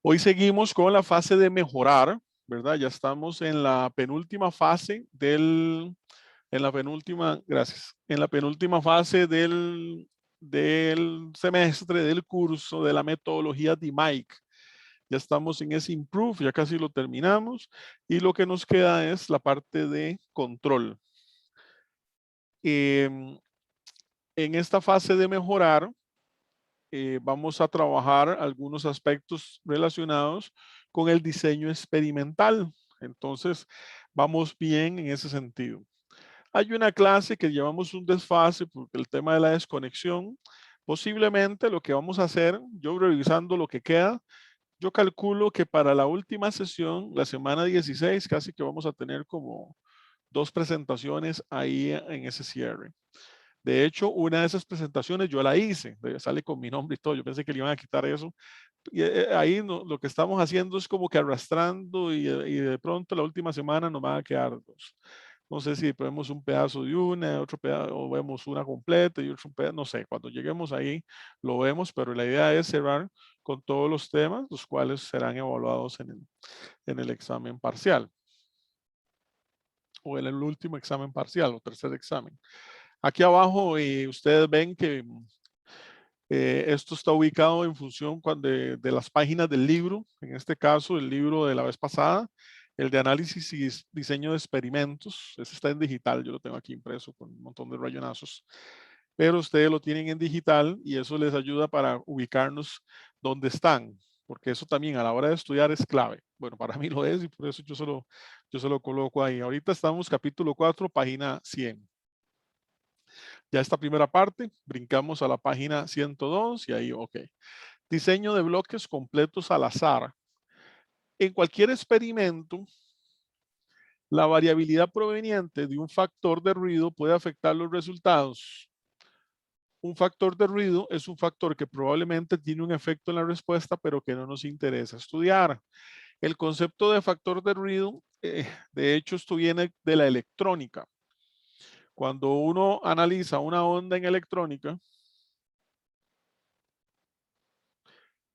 Hoy seguimos con la fase de mejorar, ¿verdad? Ya estamos en la penúltima fase gracias, en la penúltima fase del semestre, del curso, de la metodología de Mike. Ya estamos en ese improve, ya casi lo terminamos y lo que nos queda es la parte de control. En esta fase de mejorar, vamos a trabajar algunos aspectos relacionados con el diseño experimental. Entonces, vamos bien en ese sentido. Hay una clase que llevamos un desfase porque el tema de la desconexión, posiblemente lo que vamos a hacer, yo revisando lo que queda, yo calculo que para la última sesión, la semana 16, casi que vamos a tener como 2 presentaciones ahí en ese cierre. De hecho, una de esas presentaciones yo la hice, sale con mi nombre y todo. Yo pensé que le iban a quitar eso. Y ahí lo que estamos haciendo es como que arrastrando y de pronto la última semana nos van a quedar dos. No sé si vemos un pedazo de una, otro pedazo, o vemos una completa y otro pedazo, no sé. Cuando lleguemos ahí lo vemos, pero la idea es cerrar con todos los temas, los cuales serán evaluados en el examen parcial o en el último examen parcial o tercer examen. Aquí abajo ustedes ven que esto está ubicado en función de las páginas del libro, en este caso el libro de la vez pasada, el de análisis y diseño de experimentos. Ese está en digital, yo lo tengo aquí impreso con un montón de rayonazos, pero ustedes lo tienen en digital y eso les ayuda para ubicarnos donde están, porque eso también a la hora de estudiar es clave. Bueno, para mí lo es y por eso yo se lo coloco ahí. Ahorita estamos capítulo 4, página 100. Ya esta primera parte, brincamos a la página 102 y ahí, ok. Diseño de bloques completos al azar. En cualquier experimento, la variabilidad proveniente de un factor de ruido puede afectar los resultados. Un factor de ruido es un factor que probablemente tiene un efecto en la respuesta, pero que no nos interesa estudiar. El concepto de factor de ruido, de hecho, esto viene de la electrónica. Cuando uno analiza una onda en electrónica,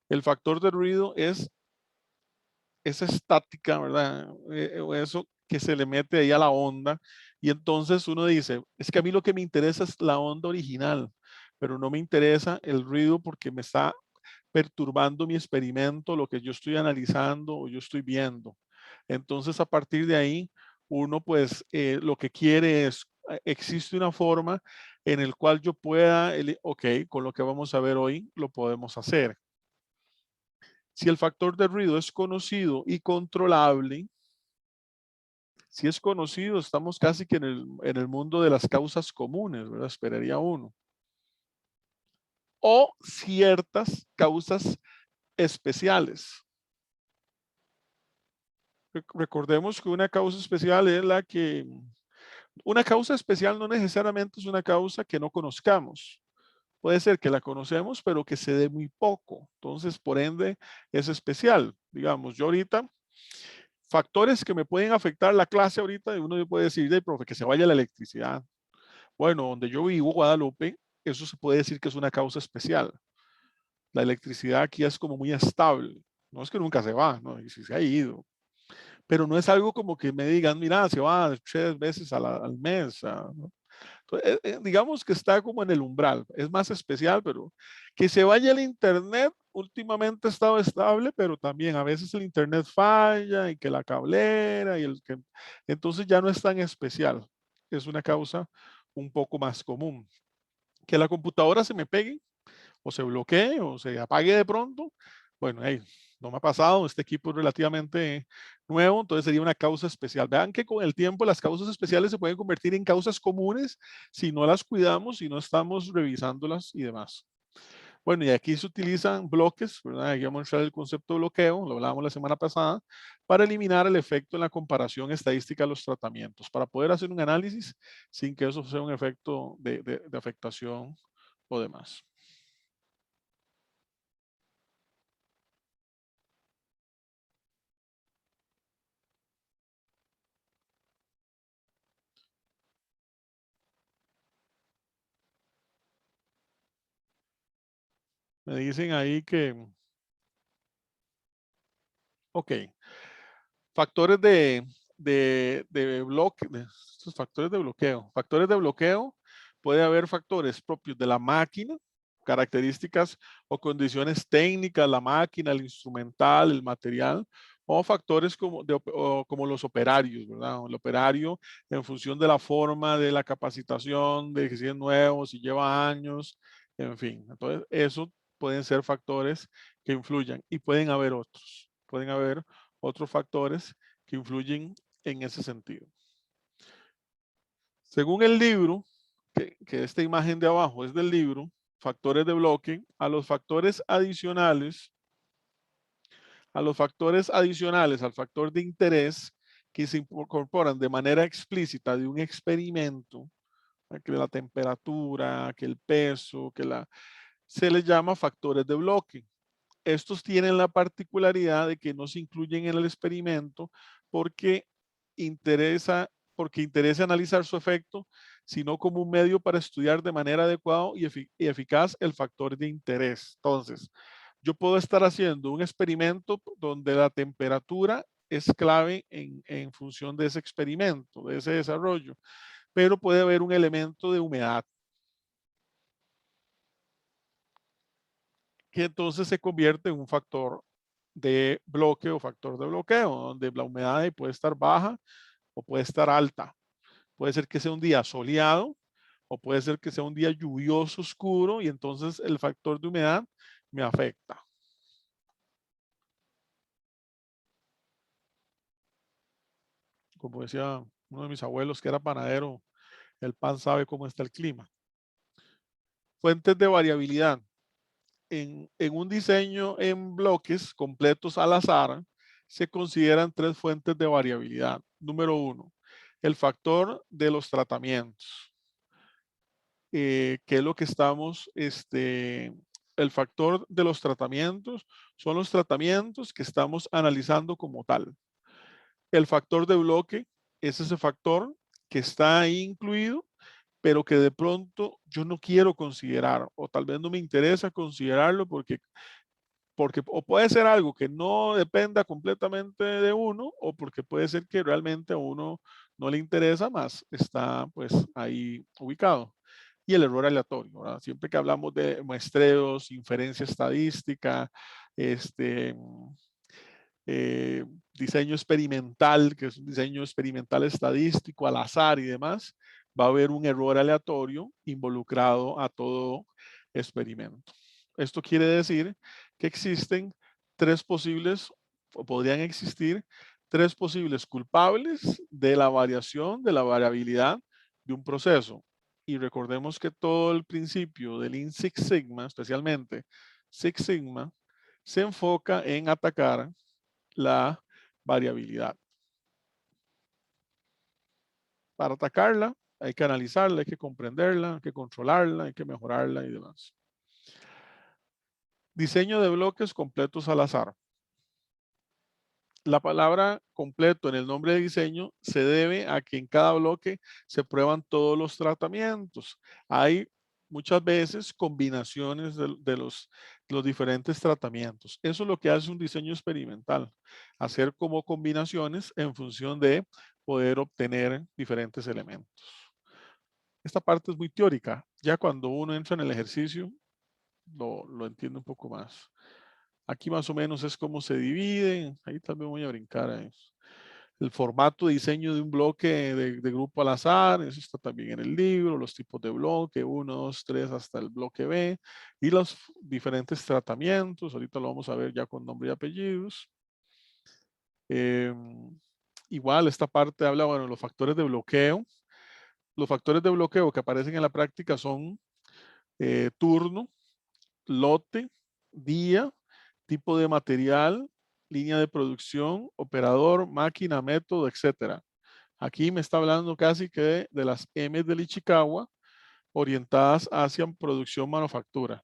el factor de ruido es esa estática, ¿verdad? O eso que se le mete ahí a la onda. Y entonces uno dice, es que a mí lo que me interesa es la onda original, pero no me interesa el ruido porque me está perturbando mi experimento, lo que yo estoy analizando o yo estoy viendo. Entonces, a partir de ahí, uno pues lo que quiere es, existe una forma en el cual yo pueda, ok, con lo que vamos a ver hoy, lo podemos hacer. Si el factor de ruido es conocido y controlable, si es conocido, estamos casi que en el mundo de las causas comunes, ¿verdad? Esperaría uno. O ciertas causas especiales. Recordemos que una causa especial es la que, una causa especial no necesariamente es una causa que no conozcamos. Puede ser que la conocemos, pero que se dé muy poco. Entonces, por ende, es especial. Digamos, yo ahorita, factores que me pueden afectar la clase ahorita, uno puede decir, profe, que se vaya la electricidad. Bueno, donde yo vivo, Guadalupe, eso se puede decir que es una causa especial. La electricidad aquí es como muy estable. No es que nunca se va, ¿no? Y si se ha ido. Pero no es algo como que me digan, mira, se va 3 veces al mes. ¿No? Entonces, digamos que está como en el umbral. Es más especial, pero que se vaya el internet, últimamente ha estado estable, pero también a veces el internet falla y que la cablera y el que... Entonces ya no es tan especial. Es una causa un poco más común. Que la computadora se me pegue o se bloquee o se apague de pronto. Bueno, hey, no me ha pasado, este equipo es relativamente nuevo, entonces sería una causa especial. Vean que con el tiempo las causas especiales se pueden convertir en causas comunes si no las cuidamos, si no estamos revisándolas y demás. Bueno, y aquí se utilizan bloques, ¿verdad? Aquí vamos a mostrar el concepto de bloqueo, lo hablábamos la semana pasada, para eliminar el efecto en la comparación estadística de los tratamientos, para poder hacer un análisis sin que eso sea un efecto de afectación o demás. Me dicen ahí que Ok. Factores de bloque, estos factores de bloqueo. Factores de bloqueo, puede haber factores propios de la máquina, características o condiciones técnicas, la máquina, el instrumental, el material, o factores como los operarios, ¿verdad? El operario en función de la forma, de la capacitación, de que si es nuevo, si lleva años, en fin. Entonces, eso pueden ser factores que influyan y pueden haber otros. Pueden haber otros factores que influyen en ese sentido. Según el libro, que esta imagen de abajo es del libro, factores de bloque, a los factores adicionales, al factor de interés que se incorporan de manera explícita de un experimento, que la temperatura, que el peso, se les llama factores de bloque. Estos tienen la particularidad de que no se incluyen en el experimento porque interesa, interesa analizar su efecto, sino como un medio para estudiar de manera adecuada y eficaz el factor de interés. Entonces, yo puedo estar haciendo un experimento donde la temperatura es clave en función de ese experimento, de ese desarrollo, pero puede haber un elemento de humedad que entonces se convierte en un factor de bloque o factor de bloqueo, donde la humedad ahí puede estar baja o puede estar alta. Puede ser que sea un día soleado o puede ser que sea un día lluvioso, oscuro, y entonces el factor de humedad me afecta. Como decía uno de mis abuelos que era panadero, el pan sabe cómo está el clima. Fuentes de variabilidad. En un diseño en bloques completos al azar, se consideran tres fuentes de variabilidad. Número uno, el factor de los tratamientos. ¿Qué es lo que estamos, el factor de los tratamientos son los tratamientos que estamos analizando como tal. El factor de bloque es ese factor que está ahí incluido, pero que de pronto yo no quiero considerar o tal vez no me interesa considerarlo porque o puede ser algo que no dependa completamente de uno o porque puede ser que realmente a uno no le interesa más, está pues ahí ubicado. Y el error aleatorio, ¿verdad? Siempre que hablamos de muestreos, inferencia estadística, este, diseño experimental, que es un diseño experimental estadístico al azar y demás, va a haber un error aleatorio involucrado a todo experimento. Esto quiere decir que existen tres posibles, o podrían existir, tres posibles culpables de la variación, de la variabilidad de un proceso. Y recordemos que todo el principio del Lean Six Sigma, especialmente Six Sigma, se enfoca en atacar la variabilidad. Para atacarla hay que analizarla, hay que comprenderla, hay que controlarla, hay que mejorarla y demás. Diseño de bloques completos al azar. La palabra completo en el nombre de diseño se debe a que en cada bloque se prueban todos los tratamientos. Hay muchas veces combinaciones de los diferentes tratamientos. Eso es lo que hace un diseño experimental, hacer como combinaciones en función de poder obtener diferentes elementos. Esta parte es muy teórica. Ya cuando uno entra en el ejercicio, lo entiende un poco más. Aquí más o menos es cómo se dividen. Ahí también voy a brincar a eso. El formato de diseño de un bloque de grupo al azar, eso está también en el libro, los tipos de bloque, 1, 2, 3 hasta el bloque B, y los diferentes tratamientos, ahorita lo vamos a ver ya con nombre y apellidos. Igual esta parte habla, bueno, los factores de bloqueo. Los factores de bloqueo que aparecen en la práctica son turno, lote, día, tipo de material, línea de producción, operador, máquina, método, etcétera. Aquí me está hablando casi que de las M del Ichikawa orientadas hacia producción manufactura.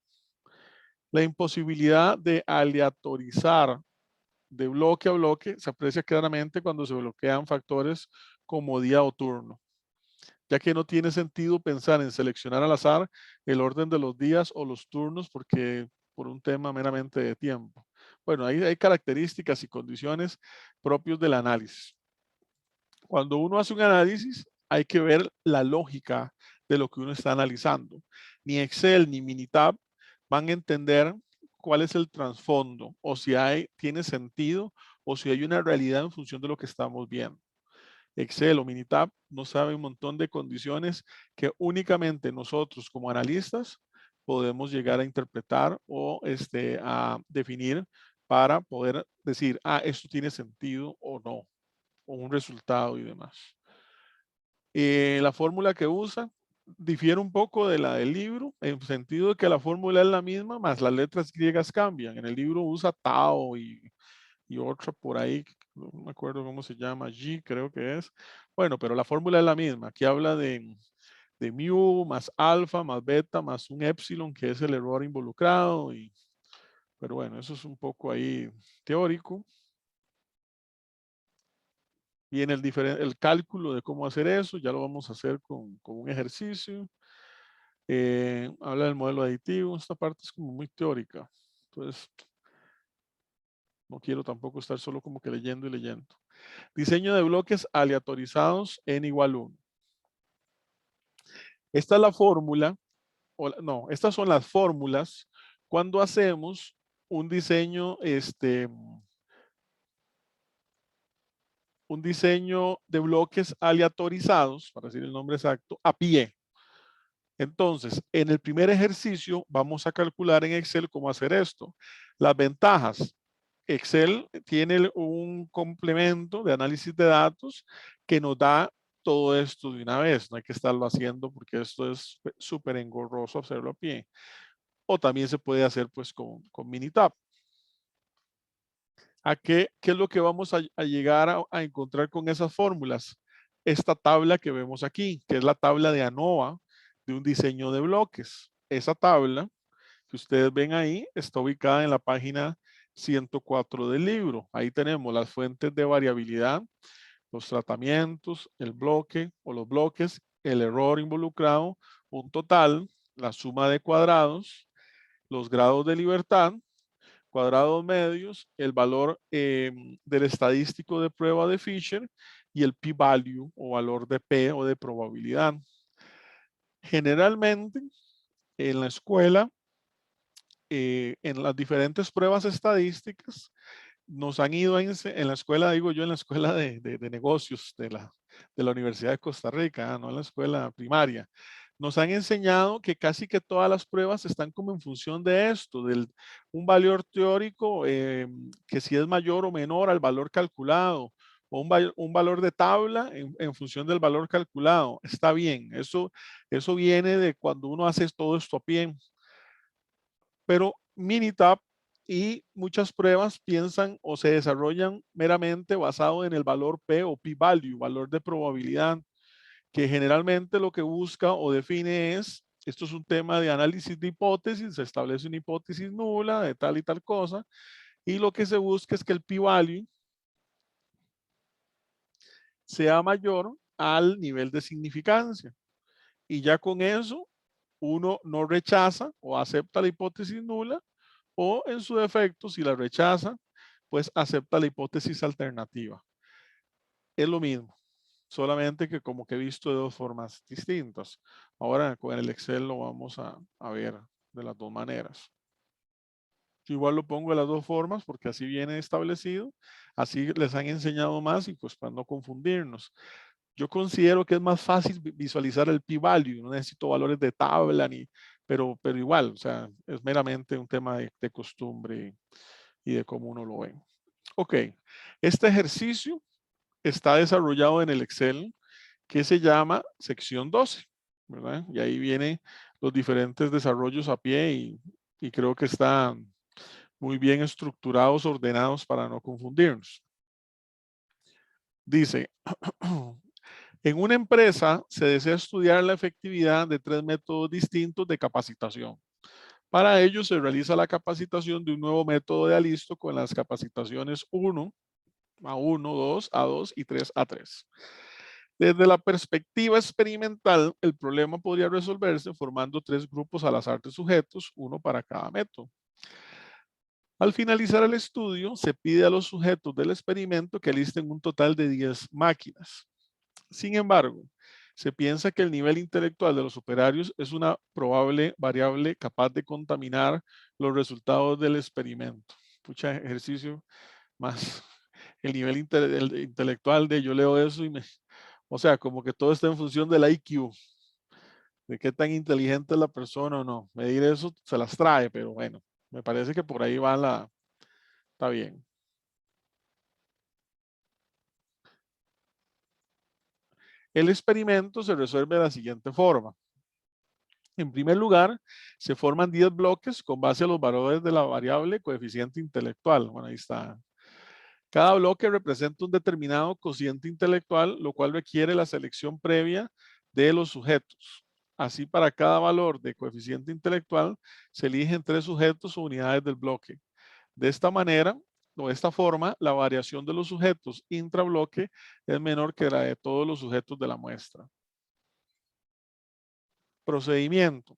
La imposibilidad de aleatorizar de bloque a bloque se aprecia claramente cuando se bloquean factores como día o turno, ya que no tiene sentido pensar en seleccionar al azar el orden de los días o los turnos porque por un tema meramente de tiempo. bueno, hay características y condiciones propios del análisis. Cuando uno hace un análisis, hay que ver la lógica de lo que uno está analizando. Ni Excel ni Minitab van a entender cuál es el trasfondo o si tiene sentido o si hay una realidad en función de lo que estamos viendo. Excel o Minitab no sabe un montón de condiciones que únicamente nosotros como analistas podemos llegar a interpretar o a definir para poder decir, esto tiene sentido o no, o un resultado y demás. La fórmula que usa difiere un poco de la del libro, en el sentido de que la fórmula es la misma, más las letras griegas cambian. En el libro usa Tao y otra por ahí, no me acuerdo cómo se llama, G creo que es. Bueno, pero la fórmula es la misma. Aquí habla de mu más alfa más beta más un epsilon, que es el error involucrado. Pero bueno, eso es un poco ahí teórico. Viene el cálculo de cómo hacer eso, ya lo vamos a hacer con un ejercicio. Habla del modelo aditivo, esta parte es como muy teórica. Entonces, no quiero tampoco estar solo como que leyendo y leyendo. Diseño de bloques aleatorizados n igual 1. Esta es la fórmula, no, estas son las fórmulas cuando hacemos un diseño, un diseño de bloques aleatorizados, para decir el nombre exacto, a pie. Entonces, en el primer ejercicio vamos a calcular en Excel cómo hacer esto. Las ventajas. Excel tiene un complemento de análisis de datos que nos da todo esto de una vez. No hay que estarlo haciendo porque esto es súper engorroso hacerlo a pie. O también se puede hacer pues con Minitab. ¿Qué es lo que vamos a llegar a encontrar con esas fórmulas? Esta tabla que vemos aquí, que es la tabla de ANOVA de un diseño de bloques. Esa tabla que ustedes ven ahí está ubicada en la página 104 del libro. Ahí tenemos las fuentes de variabilidad, los tratamientos, el bloque o los bloques, el error involucrado, un total, la suma de cuadrados, los grados de libertad, cuadrados medios, el valor del estadístico de prueba de Fisher y el p-value o valor de P o de probabilidad. Generalmente en la escuela, en las diferentes pruebas estadísticas, nos han ido en la escuela, digo yo, en la escuela de negocios de la Universidad de Costa Rica, no en la escuela primaria. Nos han enseñado que casi que todas las pruebas están como en función de esto, un valor teórico que si es mayor o menor al valor calculado, o un valor de tabla en función del valor calculado. Está bien, eso viene de cuando uno hace todo esto a pie. Pero Minitab y muchas pruebas piensan o se desarrollan meramente basado en el valor P o p-value, valor de probabilidad, que generalmente lo que busca o define esto es un tema de análisis de hipótesis, se establece una hipótesis nula de tal y tal cosa, y lo que se busca es que el p-value sea mayor al nivel de significancia. Y ya con eso, uno no rechaza o acepta la hipótesis nula, o en su defecto, si la rechaza, pues acepta la hipótesis alternativa. Es lo mismo, solamente que como que he visto de dos formas distintas. Ahora con el Excel lo vamos a ver de las dos maneras. Yo igual lo pongo de las dos formas porque así viene establecido, así les han enseñado más y pues para no confundirnos. Yo considero que es más fácil visualizar el p-value, no necesito valores de tabla, pero igual, o sea, es meramente un tema de costumbre y de cómo uno lo ve. Ok, este ejercicio está desarrollado en el Excel que se llama sección 12, ¿verdad? Y ahí vienen los diferentes desarrollos a pie y creo que están muy bien estructurados, ordenados para no confundirnos. Dice, en una empresa se desea estudiar la efectividad de 3 métodos distintos de capacitación. Para ello se realiza la capacitación de un nuevo método de Alisto con las capacitaciones 1, A1, 2, A2 y 3, A3. Desde la perspectiva experimental, el problema podría resolverse formando 3 grupos al azar de sujetos, uno para cada método. Al finalizar el estudio, se pide a los sujetos del experimento que listen un total de 10 máquinas. Sin embargo, se piensa que el nivel intelectual de los operarios es una probable variable capaz de contaminar los resultados del experimento. Pucha ejercicio más. El nivel intelectual de yo leo eso y o sea, como que todo está en función del IQ, de qué tan inteligente es la persona o no. Medir eso se las trae, pero bueno, me parece que por ahí va está bien. El experimento se resuelve de la siguiente forma. En primer lugar, se forman 10 bloques con base a los valores de la variable coeficiente intelectual. Bueno, ahí está. Cada bloque representa un determinado cociente intelectual, lo cual requiere la selección previa de los sujetos. Así, para cada valor de coeficiente intelectual, se eligen 3 sujetos o unidades del bloque. De esta manera, o de esta forma, la variación de los sujetos intrabloque es menor que la de todos los sujetos de la muestra. Procedimiento.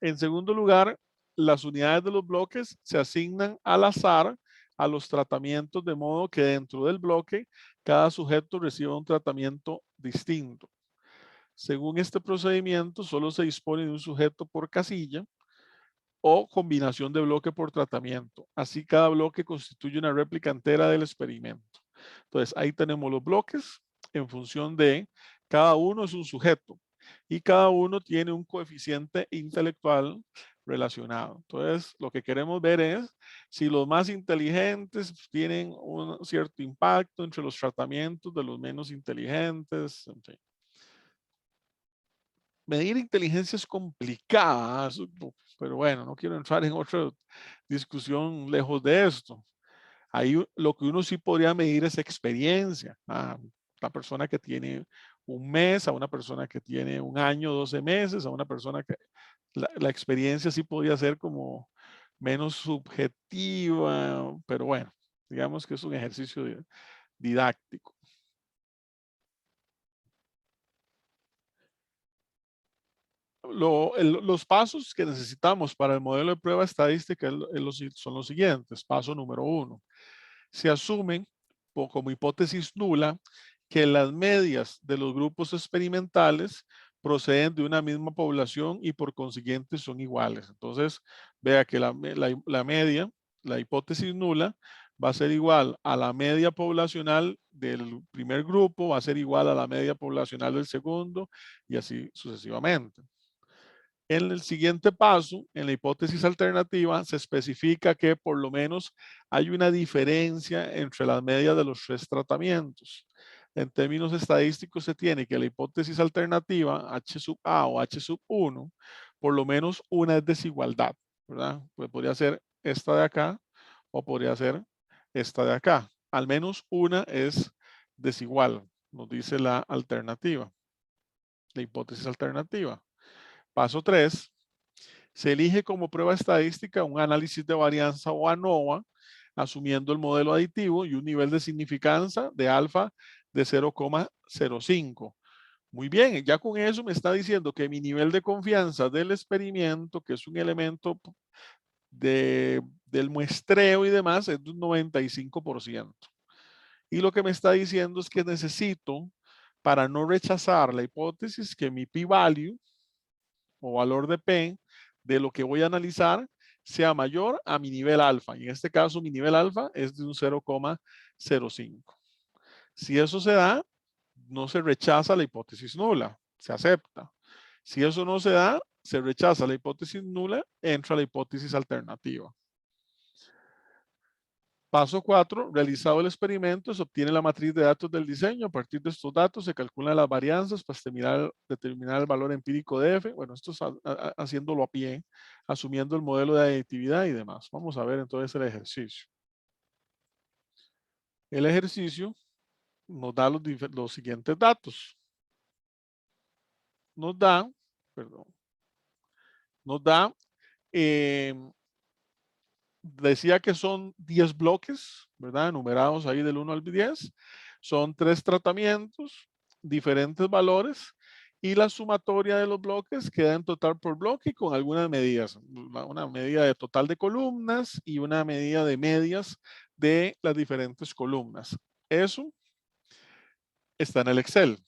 En segundo lugar, las unidades de los bloques se asignan al azar a los tratamientos, de modo que dentro del bloque cada sujeto reciba un tratamiento distinto. Según este procedimiento, solo se dispone de un sujeto por casilla o combinación de bloque por tratamiento. Así, cada bloque constituye una réplica entera del experimento. Entonces, ahí tenemos los bloques en función de cada uno es un sujeto y cada uno tiene un coeficiente intelectual relacionado. Entonces, lo que queremos ver es si los más inteligentes tienen un cierto impacto entre los tratamientos de los menos inteligentes. En fin. Medir inteligencia es complicada, pero bueno, no quiero entrar en otra discusión lejos de esto. Ahí lo que uno sí podría medir es experiencia. A la persona que tiene un mes, a una persona que tiene un año, 12 meses, a una persona que la experiencia sí podría ser como menos subjetiva, pero bueno, digamos que es un ejercicio didáctico. Los pasos que necesitamos para el modelo de prueba estadística son los siguientes. Paso número 1. Se asumen como hipótesis nula que las medias de los grupos experimentales proceden de una misma población y por consiguiente son iguales. Entonces, vea que la media, la hipótesis nula, va a ser igual a la media poblacional del primer grupo, va a ser igual a la media poblacional del segundo y así sucesivamente. En el siguiente paso, en la hipótesis alternativa, se especifica que por lo menos hay una diferencia entre las medias de los 3 tratamientos. En términos estadísticos, se tiene que la hipótesis alternativa, H sub A o H sub 1, por lo menos una es desigualdad, ¿verdad? Pues podría ser esta de acá o podría ser esta de acá. Al menos una es desigual, nos dice la alternativa, la hipótesis alternativa. Paso 3. Se elige como prueba estadística un análisis de varianza o ANOVA, asumiendo el modelo aditivo y un nivel de significancia de alfa de 0,05. Muy bien, ya con eso me está diciendo que mi nivel de confianza del experimento, que es un elemento del muestreo y demás, es de un 95%. Y lo que me está diciendo es que necesito, para no rechazar la hipótesis, que mi p-value o valor de P de lo que voy a analizar sea mayor a mi nivel alfa. Y en este caso mi nivel alfa es de un 0,05. Si eso se da, no se rechaza la hipótesis nula, se acepta. Si eso no se da, se rechaza la hipótesis nula, entra la hipótesis alternativa. Paso 4. Realizado el experimento, se obtiene la matriz de datos del diseño. A partir de estos datos se calculan las varianzas para determinar el valor empírico de F. Bueno, esto es haciéndolo a pie, asumiendo el modelo de aditividad y demás. Vamos a ver entonces el ejercicio. El ejercicio nos da los siguientes datos. Nos da, perdón, nos da, decía que son 10 bloques, ¿verdad? Numerados ahí del 1 al 10. Son 3 tratamientos, diferentes valores Y la sumatoria de los bloques queda en total por bloque con algunas medidas. Una medida de total de columnas y una medida de medias de las diferentes columnas. Eso está en el Excel.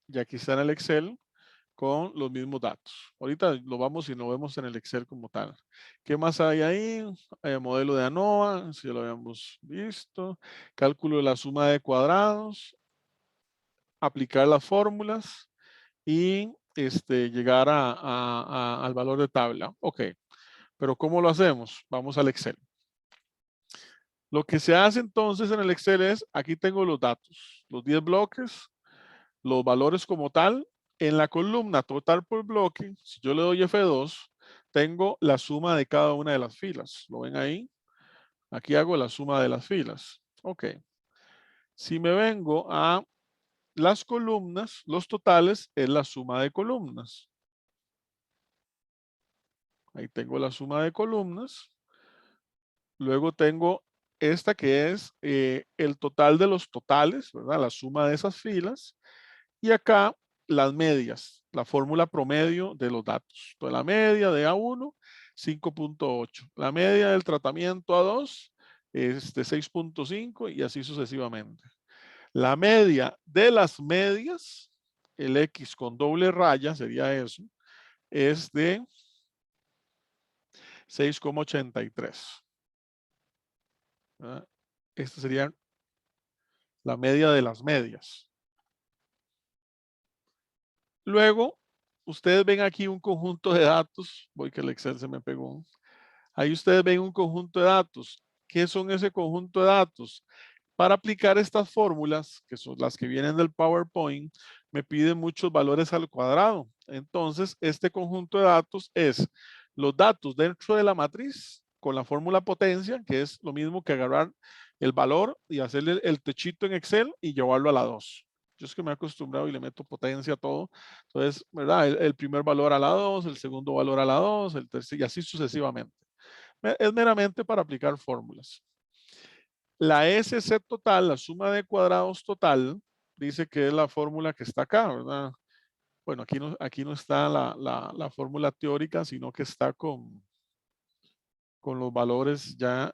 Y aquí está en el Excel con los mismos datos. Ahorita lo vamos y lo vemos en el Excel como tal. ¿Qué más hay ahí? Modelo de ANOVA, si ya lo habíamos visto. Cálculo de la suma de cuadrados. Aplicar las fórmulas y llegar al valor de tabla. Ok, pero ¿cómo lo hacemos? Vamos al Excel. Lo que se hace entonces en el Excel es, aquí tengo los datos, los 10 bloques, los valores como tal. En la columna total por bloque, si yo le doy F2, tengo la suma de cada una de las filas. ¿Lo ven ahí? Aquí hago la suma de las filas. Ok. Si me vengo a las columnas, los totales es la suma de columnas. Ahí tengo la suma de columnas. Luego tengo esta que es el total de los totales, ¿verdad? La suma de esas filas. Y acá las medias, la fórmula promedio de los datos. Entonces, la media de A1, 5.8. La media del tratamiento A2 es de 6.5 y así sucesivamente. La media de las medias, el X con doble raya sería eso, es de 6,83. Esta sería la media de las medias. Luego, ustedes ven aquí un conjunto de datos. Voy que el Excel se me pegó. Ahí ustedes ven un conjunto de datos. ¿Qué son ese conjunto de datos? Para aplicar estas fórmulas, que son las que vienen del PowerPoint, me piden muchos valores al cuadrado. Entonces, este conjunto de datos es los datos dentro de la matriz con la fórmula potencia, que es lo mismo que agarrar el valor y hacerle el techito en Excel y llevarlo a la 2. Yo es que me he acostumbrado y le meto potencia a todo. Entonces, ¿verdad? El primer valor a la 2, el segundo valor a la 2, el tercer y así sucesivamente. Es meramente para aplicar fórmulas. La SC total, la suma de cuadrados total, dice que es la fórmula que está acá, ¿verdad? Bueno, aquí no está la fórmula teórica, sino que está con los valores ya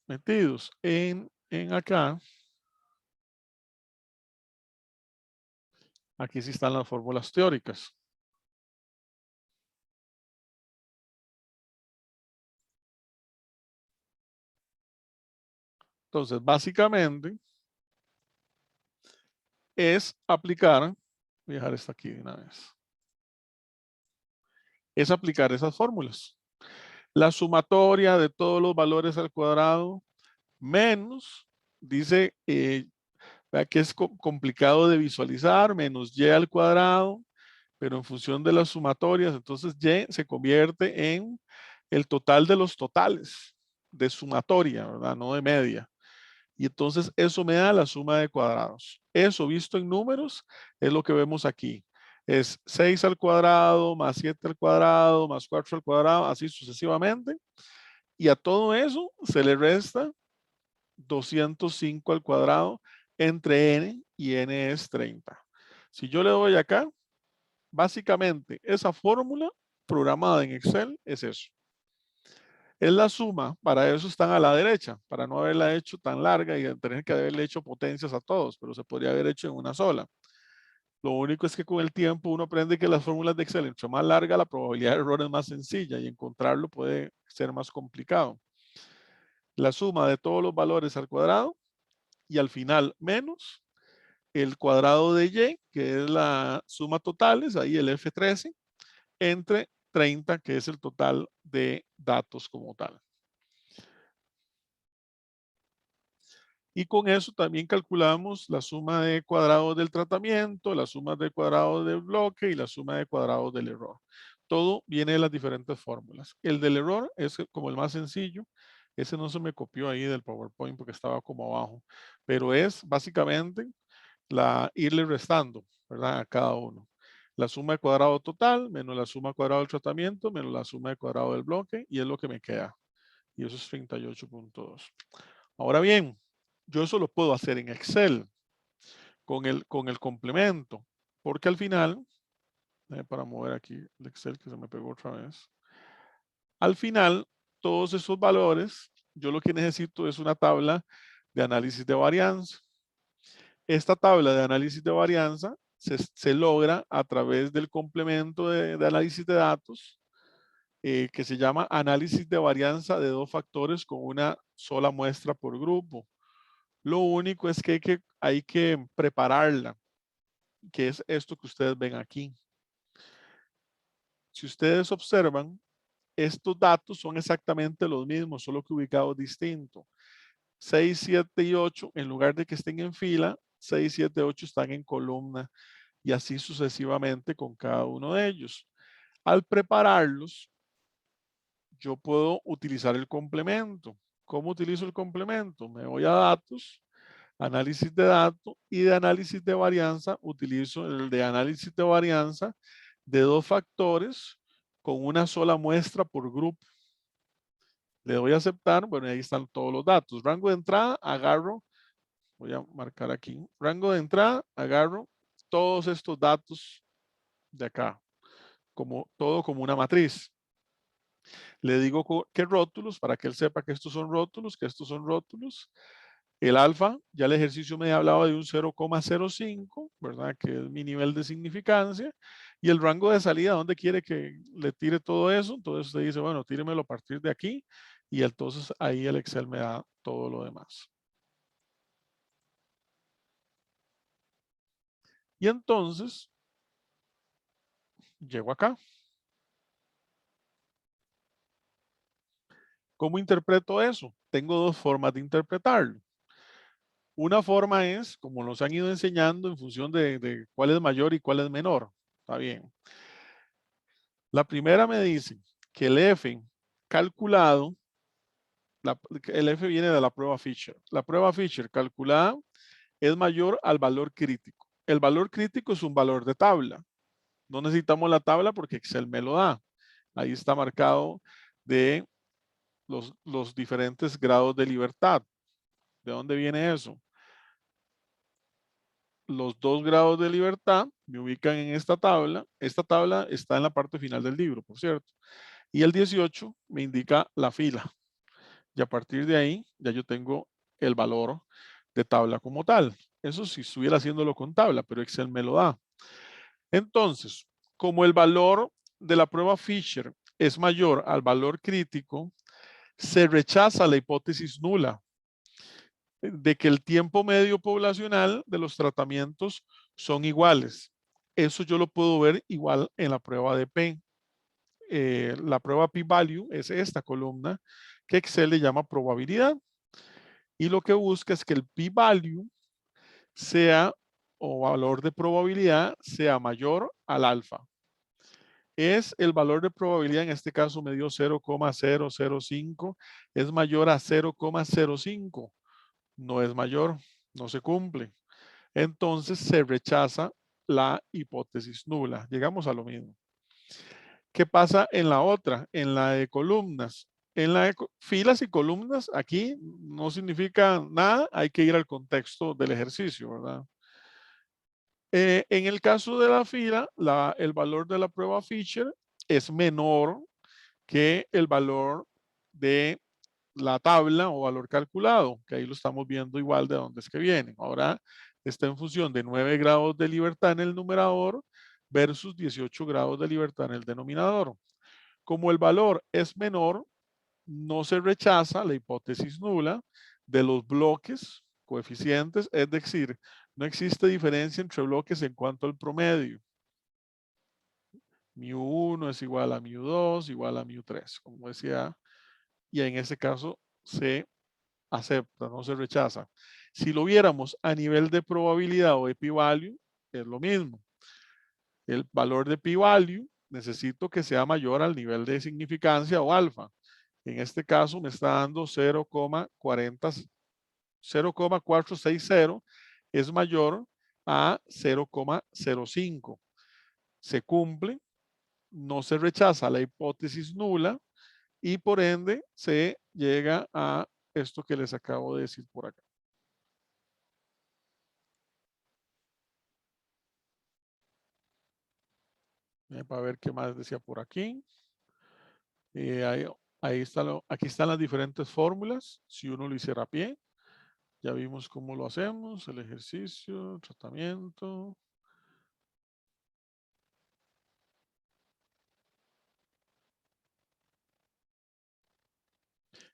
metidos. En acá, aquí sí están las fórmulas teóricas. Entonces, básicamente, es aplicar, voy a dejar esto aquí de una vez, es aplicar esas fórmulas. La sumatoria de todos los valores al cuadrado menos, dice que es complicado de visualizar, menos y al cuadrado, pero en función de las sumatorias, entonces y se convierte en el total de los totales de sumatoria, ¿verdad? No de media. Y entonces eso me da la suma de cuadrados. Eso visto en números es lo que vemos aquí. Es 6 al cuadrado, más 7 al cuadrado, más 4 al cuadrado, así sucesivamente. Y a todo eso se le resta 205 al cuadrado entre n y n es 30. Si yo le doy acá, básicamente esa fórmula programada en Excel es eso. Es la suma, para eso están a la derecha, para no haberla hecho tan larga y tener que haberle hecho potencias a todos, pero se podría haber hecho en una sola. Lo único es que con el tiempo uno aprende que las fórmulas de Excel, entre más larga, la probabilidad de error es más sencilla y encontrarlo puede ser más complicado. La suma de todos los valores al cuadrado y al final menos el cuadrado de y, que es la suma totales, ahí el F13, entre 30, que es el total de datos como tal. Y con eso también calculamos la suma de cuadrados del tratamiento, la suma de cuadrados del bloque y la suma de cuadrados del error. Todo viene de las diferentes fórmulas. El del error es como el más sencillo. Ese no se me copió ahí del PowerPoint porque estaba como abajo. Pero es básicamente irle restando, ¿verdad? A cada uno. La suma de cuadrado total menos la suma de cuadrado del tratamiento menos la suma de cuadrado del bloque y es lo que me queda. Y eso es 38.2. Ahora bien, yo eso lo puedo hacer en Excel. con el complemento, porque al final, para mover aquí el Excel que se me pegó otra vez, al final, todos esos valores, yo lo que necesito es una tabla de análisis de varianza. Esta tabla de análisis de varianza se logra a través del complemento de análisis de datos que se llama análisis de varianza de dos factores con una sola muestra por grupo. Lo único es que hay que prepararla, que es esto que ustedes ven aquí. Si ustedes observan, estos datos son exactamente los mismos, solo que ubicados distintos. 6, 7 y 8, en lugar de que estén en fila, 6, 7, 8 están en columna y así sucesivamente con cada uno de ellos. Al prepararlos, yo puedo utilizar el complemento. ¿Cómo utilizo el complemento? Me voy a datos, análisis de datos y de análisis de varianza utilizo el de análisis de varianza de dos factores con una sola muestra por grupo. Le doy a aceptar, bueno, ahí están todos los datos. Rango de entrada, agarro, voy a marcar aquí, rango de entrada, agarro todos estos datos de acá, todo como una matriz. Le digo qué rótulos, para que él sepa que estos son rótulos, que estos son rótulos. El alfa, ya el ejercicio me hablaba de un 0,05, ¿verdad? Que es mi nivel de significancia. Y el rango de salida, ¿dónde quiere que le tire todo eso? Entonces usted dice, bueno, tíremelo a partir de aquí. Y entonces ahí el Excel me da todo lo demás. Y entonces, llego acá. ¿Cómo interpreto eso? Tengo dos formas de interpretarlo. Una forma es, como nos han ido enseñando, en función de cuál es mayor y cuál es menor. Está bien. La primera me dice que el F calculado, el F viene de la prueba Fisher. La prueba Fisher calculada es mayor al valor crítico. El valor crítico es un valor de tabla. No necesitamos la tabla porque Excel me lo da. Ahí está marcado de los diferentes grados de libertad. ¿De dónde viene eso? Los 2 grados de libertad me ubican en esta tabla. Esta tabla está en la parte final del libro, por cierto. Y el 18 me indica la fila. Y a partir de ahí ya yo tengo el valor de tabla como tal. Eso si estuviera haciéndolo con tabla, pero Excel me lo da. Entonces, como el valor de la prueba Fisher es mayor al valor crítico, se rechaza la hipótesis nula de que el tiempo medio poblacional de los tratamientos son iguales. Eso yo lo puedo ver igual en la prueba de P. La prueba p-value es esta columna que Excel le llama probabilidad. Y lo que busca es que el p-value sea, o valor de probabilidad, sea mayor al alfa. Es el valor de probabilidad, en este caso me dio 0,005, es mayor a 0,05. No es mayor, no se cumple. Entonces se rechaza la hipótesis nula. Llegamos a lo mismo. ¿Qué pasa en la otra? En la de columnas. En la de filas y columnas, aquí no significa nada, hay que ir al contexto del ejercicio, ¿verdad? En el caso de la fila, el valor de la prueba Fisher es menor que el valor de la tabla o valor calculado, que ahí lo estamos viendo igual de dónde es que vienen. Ahora está en función de 9 grados de libertad en el numerador versus 18 grados de libertad en el denominador. Como el valor es menor, no se rechaza la hipótesis nula de los bloques coeficientes, es decir, no existe diferencia entre bloques en cuanto al promedio. mu1 es igual a mu2 igual a mu3, como decía, y en ese caso se acepta, no se rechaza. Si lo viéramos a nivel de probabilidad o de p-value, es lo mismo. El valor de p-value necesito que sea mayor al nivel de significancia o alfa. En este caso me está dando 0,460, es mayor a 0,05. Se cumple, no se rechaza la hipótesis nula y por ende se llega a esto que les acabo de decir por acá. Para ver qué más decía por aquí. Ahí, aquí están las diferentes fórmulas. Si uno lo hiciera a pie, ya vimos cómo lo hacemos, el ejercicio, tratamiento.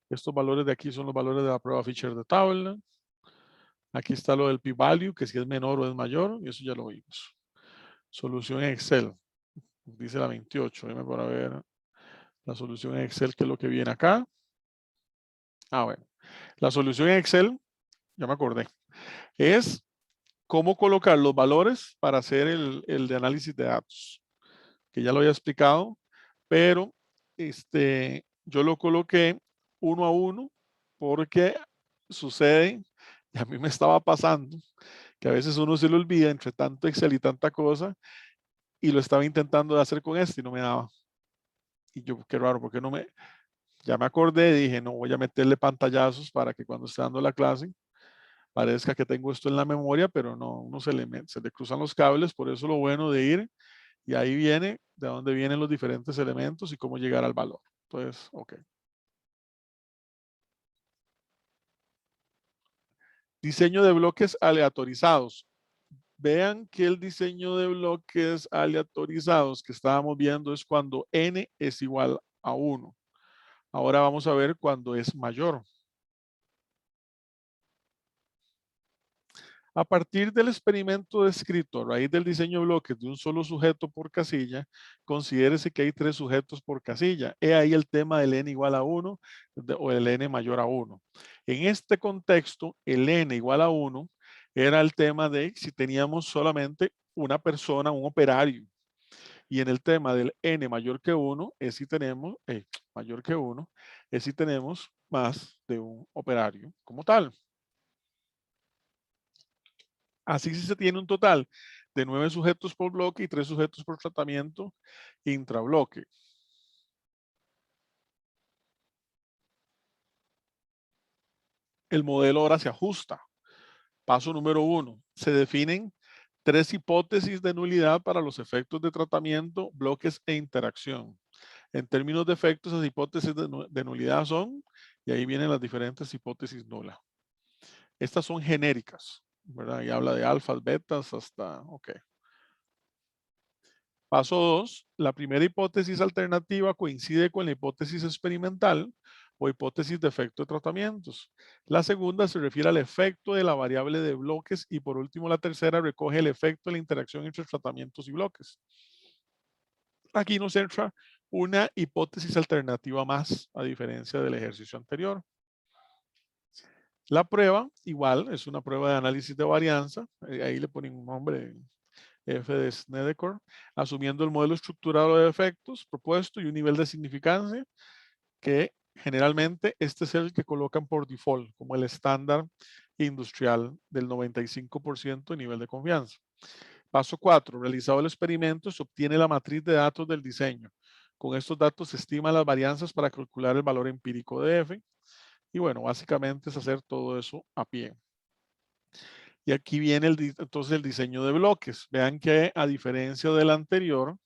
Estos valores de aquí son los valores de la prueba Fisher de tabla. Aquí está lo del p-value, que si es menor o es mayor, y eso ya lo vimos. Solución en Excel, dice la 28. Déjame para ver la solución en Excel, que es lo que viene acá. Bueno. La solución en Excel, ya me acordé, es cómo colocar los valores para hacer el de análisis de datos, que ya lo había explicado, pero yo lo coloqué uno a uno porque sucede, y a mí me estaba pasando, que a veces uno se le olvida entre tanto Excel y tanta cosa, y lo estaba intentando hacer con este y no me daba. Y yo, qué raro, porque no me, ya me acordé, dije, no voy a meterle pantallazos para que cuando esté dando la clase parezca que tengo esto en la memoria, pero no, uno se le cruzan los cables, por eso lo bueno de ir, y ahí viene de dónde vienen los diferentes elementos y cómo llegar al valor. Entonces, ok. Diseño de bloques aleatorizados. Vean que el diseño de bloques aleatorizados que estábamos viendo es cuando n es igual a 1. Ahora vamos a ver cuando es mayor. A partir del experimento descrito a raíz del diseño de bloques de un solo sujeto por casilla, considérese que hay 3 sujetos por casilla. He ahí el tema del n igual a 1 o el n mayor a 1. En este contexto, el n igual a 1 era el tema de si teníamos solamente una persona, un operario. Y en el tema del n mayor que 1 es si tenemos, mayor que 1, es si tenemos más de un operario como tal. Así si se tiene un total de 9 sujetos por bloque y 3 sujetos por tratamiento intrabloque. El modelo ahora se ajusta. Paso número 1. Se definen 3 hipótesis de nulidad para los efectos de tratamiento, bloques e interacción. En términos de efectos, las hipótesis de nulidad son, y ahí vienen las diferentes hipótesis nulas. Estas son genéricas, ¿verdad? Y habla de alfas, betas, hasta, ok. Paso 2. La primera hipótesis alternativa coincide con la hipótesis experimental o hipótesis de efecto de tratamientos. La segunda se refiere al efecto de la variable de bloques y por último la tercera recoge el efecto de la interacción entre tratamientos y bloques. Aquí nos entra una hipótesis alternativa más a diferencia del ejercicio anterior. La prueba, igual, es una prueba de análisis de varianza. Ahí le ponen un nombre, F de Snedeker, asumiendo el modelo estructurado de efectos propuesto y un nivel de significancia que generalmente este es el que colocan por default como el estándar industrial del 95% de nivel de confianza. Paso 4. Realizado el experimento, se obtiene la matriz de datos del diseño. Con estos datos se estiman las varianzas para calcular el valor empírico de F. Y bueno, básicamente es hacer todo eso a pie. Y aquí viene entonces el diseño de bloques. Vean que a diferencia del anterior,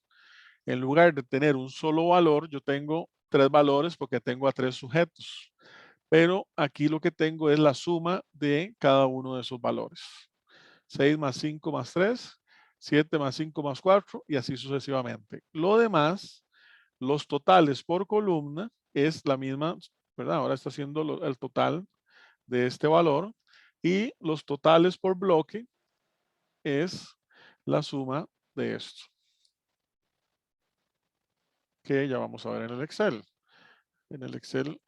en lugar de tener un solo valor, yo tengo 3 valores porque tengo a 3 sujetos. Pero aquí lo que tengo es la suma de cada uno de esos valores. 6 más 5 más 3, 7 más 5 más 4 y así sucesivamente. Lo demás, los totales por columna es la misma, ¿verdad? Ahora está haciendo el total de este valor y los totales por bloque es la suma de esto, que ya vamos a ver en el Excel. En el Excel,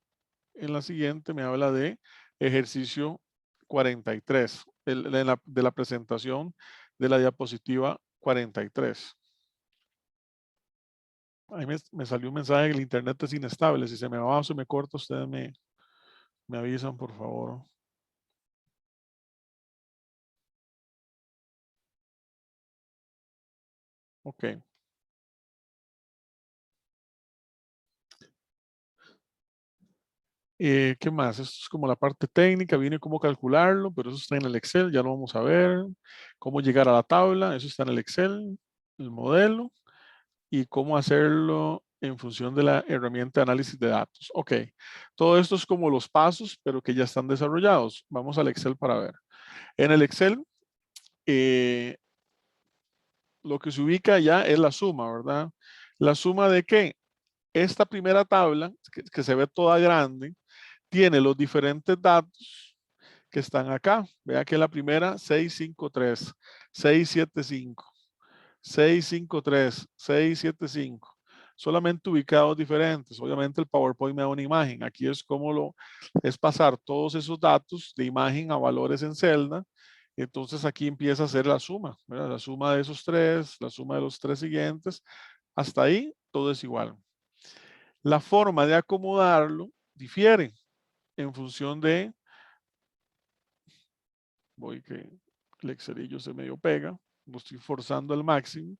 en la siguiente me habla de ejercicio 43, de la presentación de la diapositiva 43. Ahí me salió un mensaje que el internet es inestable. Si se me va o se me corta, ustedes me avisan, por favor. Ok. ¿Qué más? Esto es como la parte técnica, viene cómo calcularlo, pero eso está en el Excel, ya lo vamos a ver. Cómo llegar a la tabla, eso está en el Excel, el modelo. y cómo hacerlo en función de la herramienta de análisis de datos. Ok, todo esto es como los pasos, pero que ya están desarrollados. Vamos al Excel para ver. En el Excel, eh, lo que se ubica ya es la suma, ¿verdad? ¿La suma de qué? Esta primera tabla, que se ve toda grande, tiene los diferentes datos que están acá. Vea que la primera, 653, 675, 653, 675. Solamente ubicados diferentes. Obviamente el PowerPoint me da una imagen. Aquí es como es pasar todos esos datos de imagen a valores en celda. Entonces aquí empieza a hacer la suma, ¿verdad? La suma de esos tres, la suma de los tres siguientes. Hasta ahí todo es igual. La forma de acomodarlo difiere en función de, voy que el Excelillo se medio pega, lo estoy forzando al máximo.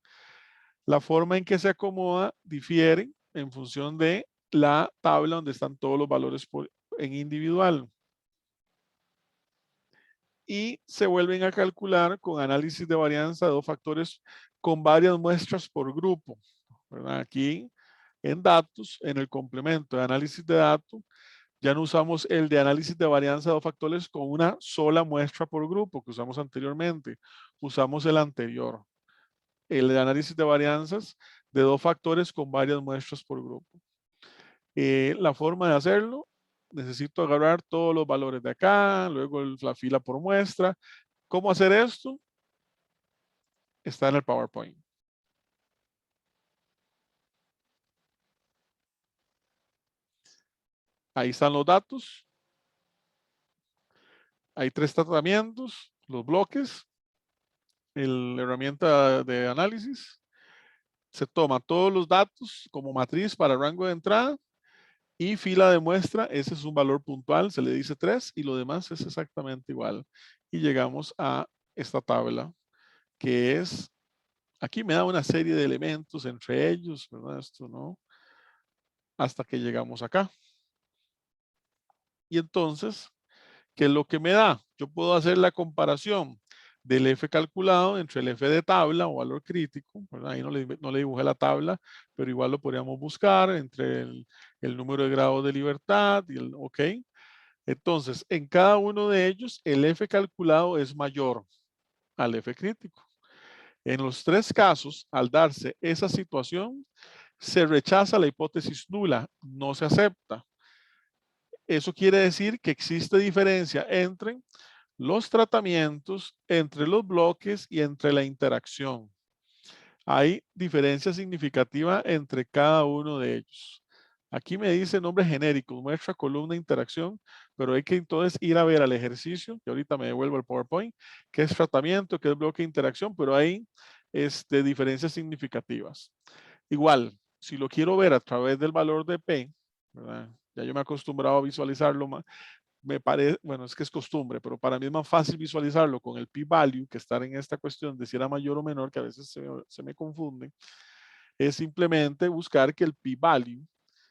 La forma en que se acomoda difiere en función de la tabla donde están todos los valores en individual. Y se vuelven a calcular con análisis de varianza de dos factores con varias muestras por grupo, ¿verdad? Aquí en datos, en el complemento de análisis de datos, ya no usamos el de análisis de varianza de dos factores con una sola muestra por grupo que usamos anteriormente. Usamos el anterior, el de análisis de varianzas de dos factores con varias muestras por grupo. La forma de hacerlo, necesito agarrar todos los valores de acá, luego la fila por muestra. ¿Cómo hacer esto? Está en el PowerPoint. Ahí están los datos. Hay tres tratamientos, los bloques, la herramienta de análisis. Se toma todos los datos como matriz para rango de entrada y fila de muestra, ese es un valor puntual, se le dice 3 y lo demás es exactamente igual. Y llegamos a esta tabla que es, aquí me da una serie de elementos entre ellos, ¿verdad? Esto no, hasta que llegamos acá. Y entonces, ¿qué es lo que me da? Yo puedo hacer la comparación del F calculado entre el F de tabla o valor crítico, ¿verdad? Ahí no le dibujé la tabla, pero igual lo podríamos buscar entre el número de grados de libertad y el OK. Entonces, en cada uno de ellos, el F calculado es mayor al F crítico. En los tres casos, al darse esa situación, se rechaza la hipótesis nula, no se acepta. Eso quiere decir que existe diferencia entre los tratamientos, entre los bloques y entre la interacción. Hay diferencia significativa entre cada uno de ellos. Aquí me dice nombre genérico, muestra, columna, interacción, pero hay que entonces ir a ver al ejercicio, que ahorita me devuelvo el PowerPoint, qué es tratamiento, qué es bloque de interacción, pero hay diferencias significativas. Igual, si lo quiero ver a través del valor de P, ¿verdad? Ya yo me he acostumbrado a visualizarlo más, me parece, bueno, es que es costumbre, pero para mí es más fácil visualizarlo con el p-value que estar en esta cuestión de si era mayor o menor, que a veces se me confunde. Es simplemente buscar que el p-value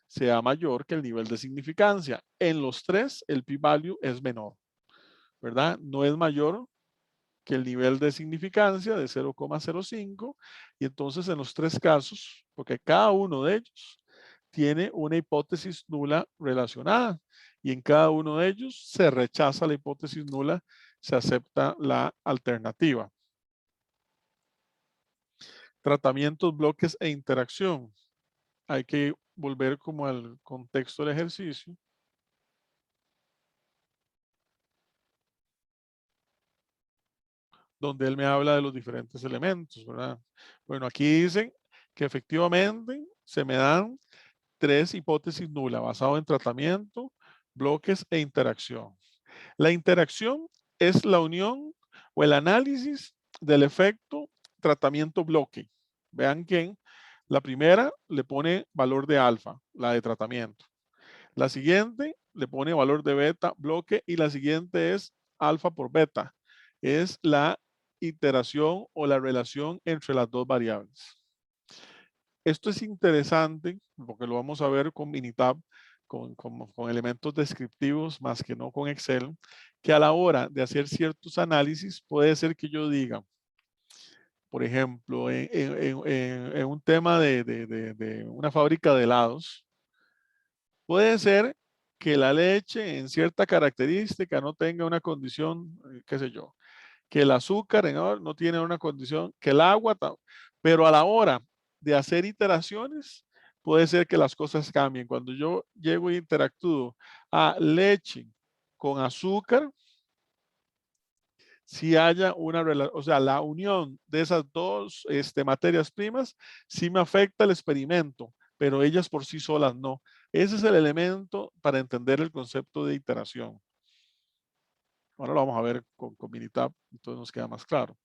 sea mayor que el nivel de significancia. En los tres, el p-value es menor, ¿verdad? No es mayor que el nivel de significancia de 0,05 y entonces en los tres casos, porque cada uno de ellos tiene una hipótesis nula relacionada y en cada uno de ellos se rechaza la hipótesis nula, se acepta la alternativa. Tratamientos, bloques e interacción. Hay que volver como al contexto del ejercicio. Donde él me habla de los diferentes elementos, ¿verdad? Bueno, aquí dicen que efectivamente se me dan tres hipótesis nulas basado en tratamiento, bloques e interacción. La interacción es la unión o el análisis del efecto tratamiento-bloque. Vean que la primera le pone valor de alfa, la de tratamiento. La siguiente le pone valor de beta, bloque, y la siguiente es alfa por beta. Es la iteración o la relación entre las dos variables. Esto es interesante porque lo vamos a ver con Minitab, con elementos descriptivos más que no con Excel, que a la hora de hacer ciertos análisis puede ser que yo diga, por ejemplo, en un tema de una fábrica de helados, puede ser que la leche en cierta característica no tenga una condición, qué sé yo, que el azúcar no tiene una condición, que el agua, pero a la hora de hacer iteraciones, puede ser que las cosas cambien. Cuando yo llego e interactúo a leche con azúcar, si haya una relación, o sea, la unión de esas dos materias primas sí me afecta el experimento, pero ellas por sí solas no. Ese es el elemento para entender el concepto de iteración. Ahora lo vamos a ver con Minitab, entonces nos queda más claro.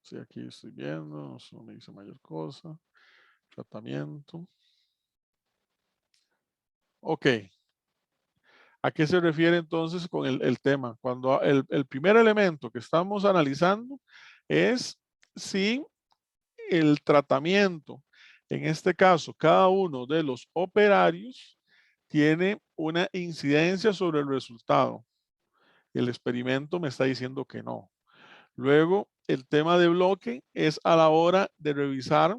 Sí, aquí estoy viendo, no me dice mayor cosa. Tratamiento. Ok. ¿A qué se refiere entonces con el tema? Cuando el primer elemento que estamos analizando es si el tratamiento, en este caso, cada uno de los operarios tiene una incidencia sobre el resultado. El experimento me está diciendo que no. Luego, el tema de bloque es a la hora de revisar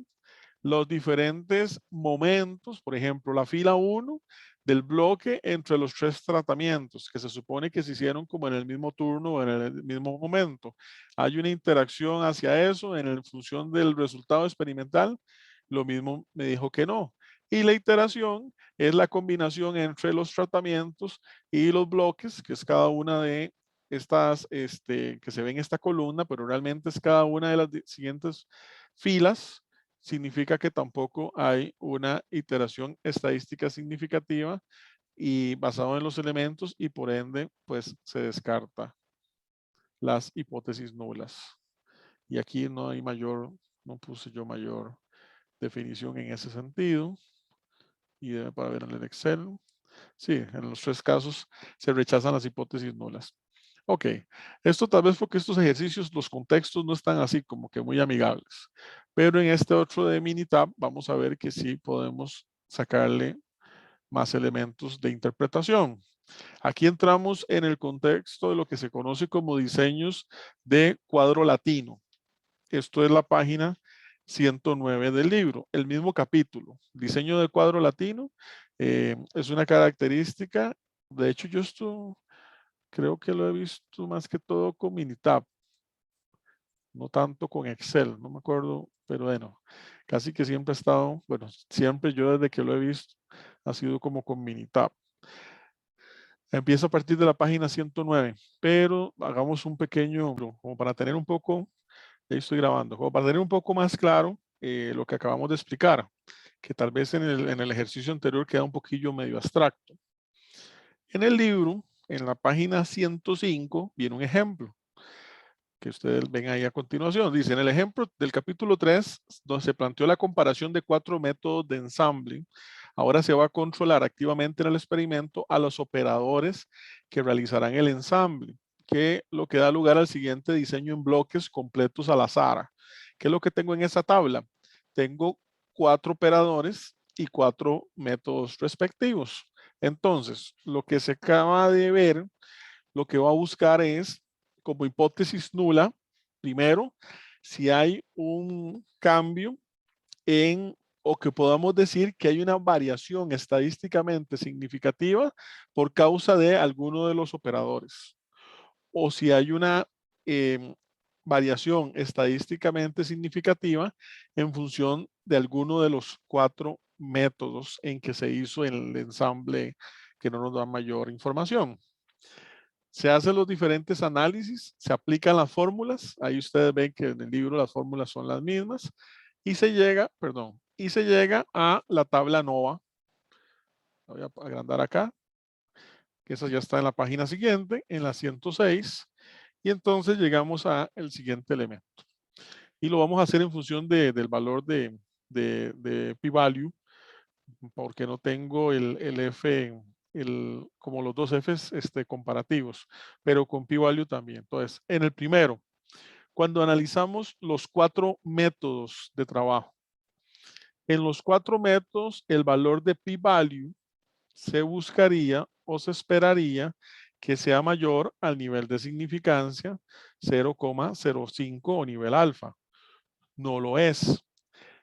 los diferentes momentos, por ejemplo, la fila 1 del bloque entre los tres tratamientos, que se supone que se hicieron como en el mismo turno o en el mismo momento. Hay una interacción hacia eso en función del resultado experimental. Lo mismo me dijo que no. Y la iteración es la combinación entre los tratamientos y los bloques, que es cada una de estas, que se ve en esta columna, pero realmente es cada una de las siguientes filas. Significa que tampoco hay una iteración estadística significativa y basado en los elementos y por ende, pues se descarta las hipótesis nulas. Y aquí no hay mayor, no puse yo mayor definición en ese sentido. Y debe para ver en el Excel. Sí, en los tres casos se rechazan las hipótesis nulas. Ok, esto tal vez porque estos ejercicios, los contextos no están así como que muy amigables. Pero en este otro de Minitab vamos a ver que sí podemos sacarle más elementos de interpretación. Aquí entramos en el contexto de lo que se conoce como diseños de cuadro latino. Esto es la página 109 del libro, el mismo capítulo. Diseño de cuadro latino es una característica. De hecho, yo esto creo que lo he visto más que todo con Minitab, no tanto con Excel, no me acuerdo, pero bueno, casi que siempre ha estado, bueno, siempre yo desde que lo he visto ha sido como con Minitab. Empiezo a partir de la página 109, pero hagamos un pequeño, como para tener un poco, ahí estoy grabando, como para tener un poco más claro lo que acabamos de explicar, que tal vez en el ejercicio anterior queda un poquillo medio abstracto. En el libro, en la página 105, viene un ejemplo que ustedes ven ahí a continuación. Dice, en el ejemplo del capítulo 3, donde se planteó la comparación de 4 métodos de ensamble, ahora se va a controlar activamente en el experimento a los operadores que realizarán el ensamble, que lo que da lugar al siguiente diseño en bloques completos al azar. ¿Qué es lo que tengo en esa tabla? Tengo 4 operadores y 4 métodos respectivos. Entonces, lo que se acaba de ver, lo que va a buscar es, como hipótesis nula, primero, si hay un cambio o que podamos decir que hay una variación estadísticamente significativa por causa de alguno de los operadores. O si hay una variación estadísticamente significativa en función de alguno de los 4 métodos en que se hizo el ensamble que no nos da mayor información. Se hacen los diferentes análisis, se aplican las fórmulas. Ahí ustedes ven que en el libro las fórmulas son las mismas. Y se llega, perdón, y se llega a la tabla NOVA. La voy a agrandar acá, que esa ya está en la página siguiente, en la 106. Y entonces llegamos a el siguiente elemento. Y lo vamos a hacer en función del valor de p-value, porque no tengo el F, como los dos Fs comparativos, pero con p-value también. Entonces, en el primero, cuando analizamos los 4 métodos de trabajo, en los 4 métodos, el valor de p-value se buscaría o se esperaría que sea mayor al nivel de significancia 0,05 o nivel alfa. No lo es.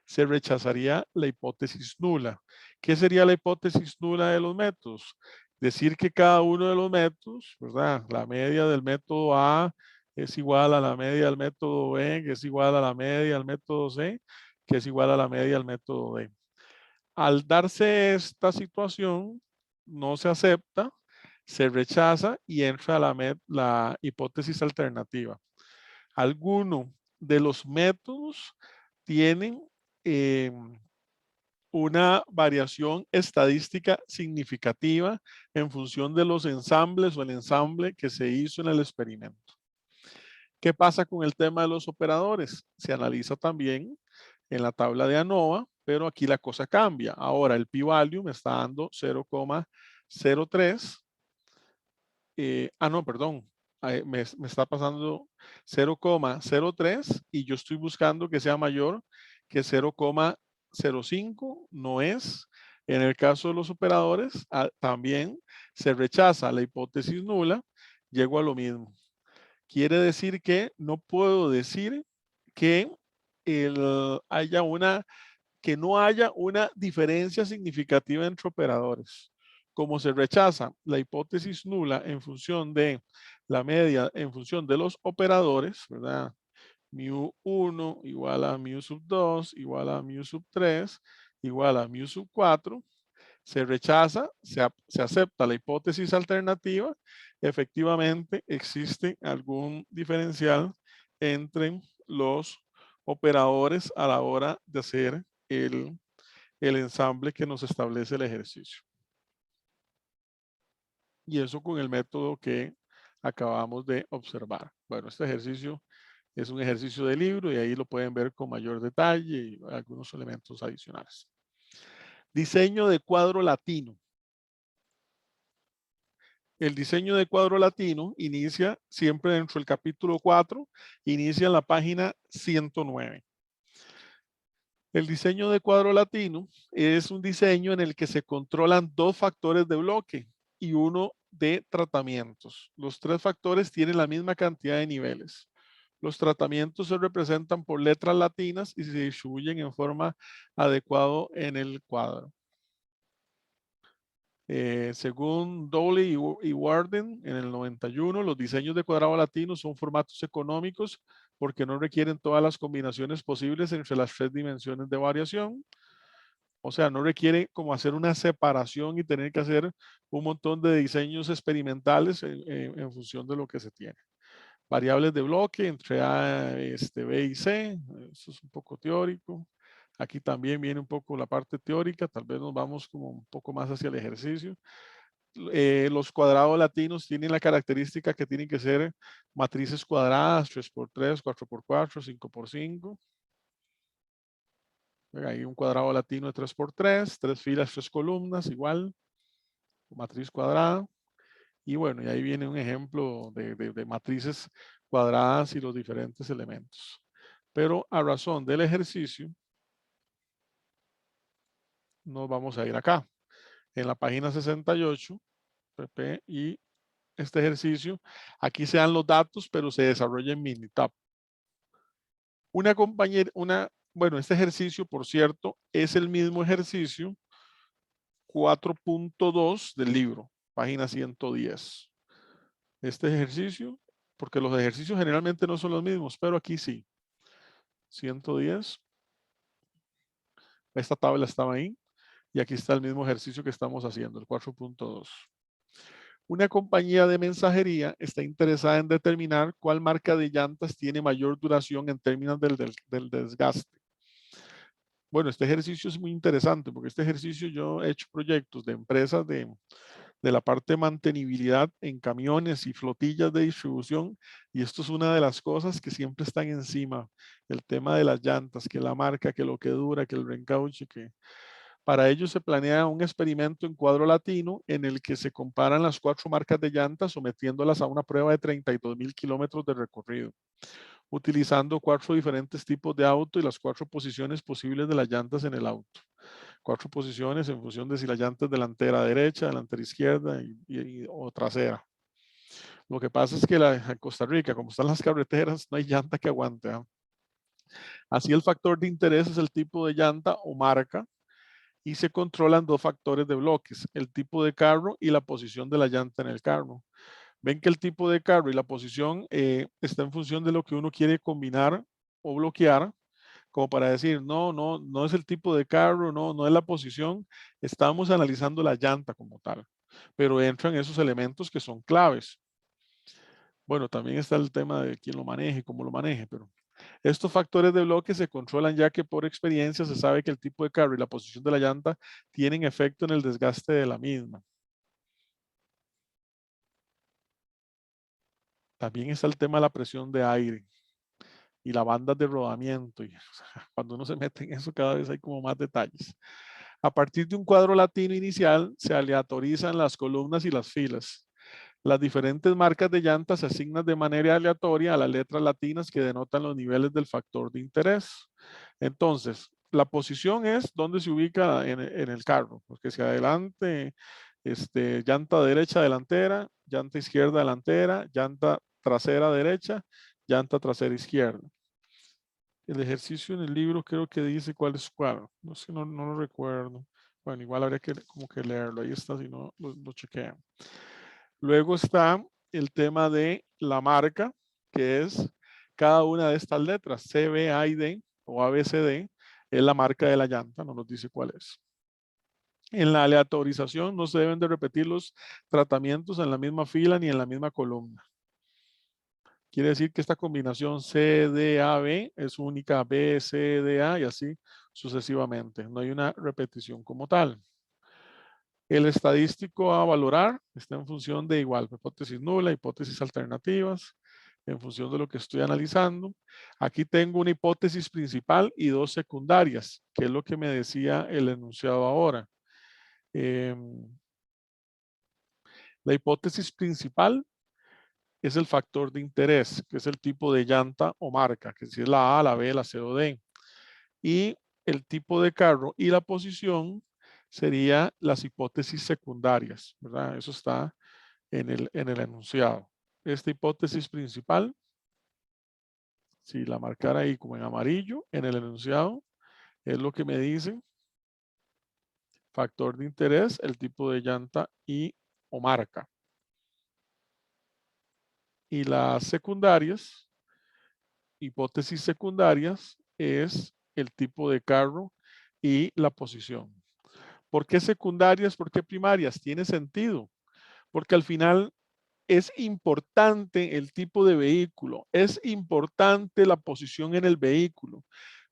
Se rechazaría la hipótesis nula. ¿Qué sería la hipótesis nula de los métodos? Decir que cada uno de los métodos, ¿verdad? La media del método A es igual a la media del método B, que es igual a la media del método C, que es igual a la media del método D. Al darse esta situación, no se acepta, se rechaza y entra la hipótesis alternativa. Alguno de los métodos tienen eh, una variación estadística significativa en función de los ensambles o el ensamble que se hizo en el experimento. ¿Qué pasa con el tema de los operadores? Se analiza también en la tabla de ANOVA, pero aquí la cosa cambia. Ahora el p-value me está dando 0,03. No, perdón. Me está pasando 0,03 y yo estoy buscando que sea mayor que 0,05. No es. En el caso de los operadores, también se rechaza la hipótesis nula. Llego a lo mismo. Quiere decir que no puedo decir que que no haya una diferencia significativa entre operadores. Como se rechaza la hipótesis nula en función de la media, en función de los operadores, ¿verdad? mu1 igual a mu sub 2 igual a mu sub 3 igual a mu sub 4, se rechaza, se acepta la hipótesis alternativa, efectivamente existe algún diferencial entre los operadores a la hora de hacer el ensamble que nos establece el ejercicio. Y eso con el método que acabamos de observar. Bueno, este ejercicio es un ejercicio de libro y ahí lo pueden ver con mayor detalle y algunos elementos adicionales. Diseño de cuadro latino. El diseño de cuadro latino inicia siempre dentro del capítulo 4, inicia en la página 109. El diseño de cuadro latino es un diseño en el que se controlan dos factores de bloque y uno de tratamientos. Los tres factores tienen la misma cantidad de niveles. Los tratamientos se representan por letras latinas y se distribuyen en forma adecuada en el cuadro. Según Dowley y Warden, en el 91, los diseños de cuadrado latino son formatos económicos porque no requieren todas las combinaciones posibles entre las tres dimensiones de variación. O sea, no requiere como hacer una separación y tener que hacer un montón de diseños experimentales en función de lo que se tiene. Variables de bloque entre A, B y C. Eso es un poco teórico. Aquí también viene un poco la parte teórica. Tal vez nos vamos como un poco más hacia el ejercicio. Los cuadrados latinos tienen la característica que tienen que ser matrices cuadradas, 3x3, 4x4, 5x5. Hay un cuadrado latino de 3x3, 3 filas, 3 columnas, igual, matriz cuadrada. Y bueno, y ahí viene un ejemplo de matrices cuadradas y los diferentes elementos. Pero a razón del ejercicio, nos vamos a ir acá. En la página 68, PP, y este ejercicio, aquí se dan los datos, pero se desarrolla en Minitab. Bueno, este ejercicio, por cierto, es el mismo ejercicio 4.2 del libro, página 110. Este ejercicio, porque los ejercicios generalmente no son los mismos, pero aquí sí. 110. Esta tabla estaba ahí. Y aquí está el mismo ejercicio que estamos haciendo, el 4.2. Una compañía de mensajería está interesada en determinar cuál marca de llantas tiene mayor duración en términos del desgaste. Bueno, este ejercicio es muy interesante porque este ejercicio yo he hecho proyectos de empresas de la parte de mantenibilidad en camiones y flotillas de distribución y esto es una de las cosas que siempre están encima, el tema de las llantas, que la marca, que lo que dura, que el reencauche, que para ello se planea un experimento en cuadro latino en el que se comparan las 4 marcas de llantas sometiéndolas a una prueba de 32,000 kilómetros de recorrido, utilizando 4 diferentes tipos de auto y las 4 posiciones posibles de las llantas en el auto. 4 posiciones en función de si la llanta es delantera derecha, delantera izquierda o trasera. Lo que pasa es que en Costa Rica, como están las carreteras, no hay llanta que aguante. Así el factor de interés es el tipo de llanta o marca y se controlan 2 factores de bloques, el tipo de carro y la posición de la llanta en el carro. Ven que el tipo de carro y la posición está en función de lo que uno quiere combinar o bloquear, como para decir, no es el tipo de carro, no es la posición, estamos analizando la llanta como tal, pero entran esos elementos que son claves. Bueno, también está el tema de quién lo maneje, cómo lo maneje, pero estos factores de bloque se controlan ya que por experiencia se sabe que el tipo de carro y la posición de la llanta tienen efecto en el desgaste de la misma. También está el tema de la presión de aire y la banda de rodamiento. Y, cuando uno se mete en eso, cada vez hay como más detalles. A partir de un cuadro latino inicial, se aleatorizan las columnas y las filas. Las diferentes marcas de llantas se asignan de manera aleatoria a las letras latinas que denotan los niveles del factor de interés. Entonces, la posición es donde se ubica en el carro, porque si adelante, llanta derecha delantera, llanta izquierda delantera, llanta trasera derecha, llanta trasera izquierda. El ejercicio en el libro creo que dice cuál es cuál. No sé, no lo recuerdo. Bueno, igual habría que como que leerlo. Ahí está, si no, lo chequean. Luego está el tema de la marca, que es cada una de estas letras, C, B, A y D, o A, B, C, D, es la marca de la llanta, no nos dice cuál es. En la aleatorización no se deben de repetir los tratamientos en la misma fila ni en la misma columna. Quiere decir que esta combinación C, D, A, B es única, B, C, D, A y así sucesivamente. No hay una repetición como tal. El estadístico a valorar está en función de igual, hipótesis nula, hipótesis alternativas, en función de lo que estoy analizando. Aquí tengo una hipótesis principal y 2 secundarias, que es lo que me decía el enunciado ahora. La hipótesis principal es el factor de interés, que es el tipo de llanta o marca, que si es la A, la B, la C o D. Y el tipo de carro y la posición sería las hipótesis secundarias, ¿verdad? Eso está en el enunciado. Esta hipótesis principal, si la marcara ahí como en amarillo, en el enunciado, es lo que me dice factor de interés, el tipo de llanta y o marca. Y las secundarias, hipótesis secundarias, es el tipo de carro y la posición. ¿Por qué secundarias? ¿Por qué primarias? Tiene sentido, porque al final es importante el tipo de vehículo, es importante la posición en el vehículo,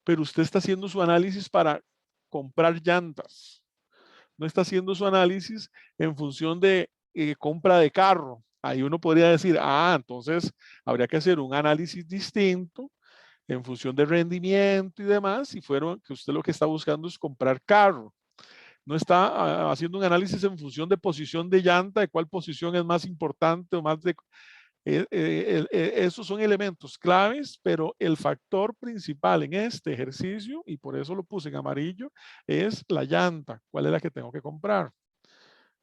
pero usted está haciendo su análisis para comprar llantas, no está haciendo su análisis en función de compra de carro. Ahí uno podría decir, entonces habría que hacer un análisis distinto en función de rendimiento y demás, si fueron que usted lo que está buscando es comprar carro. No está haciendo un análisis en función de posición de llanta, de cuál posición es más importante o más de... esos son elementos claves, pero el factor principal en este ejercicio, y por eso lo puse en amarillo, es la llanta. ¿Cuál es la que tengo que comprar?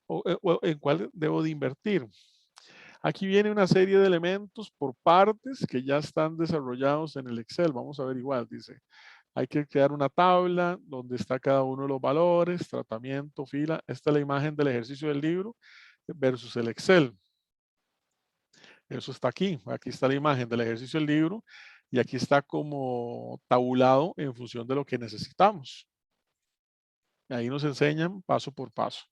O en cuál debo de invertir. Aquí viene una serie de elementos por partes que ya están desarrollados en el Excel. Vamos a ver igual, dice. Hay que crear una tabla donde está cada uno de los valores, tratamiento, fila. Esta es la imagen del ejercicio del libro versus el Excel. Eso está aquí. Aquí está la imagen del ejercicio del libro y aquí está como tabulado en función de lo que necesitamos. Ahí nos enseñan paso por paso.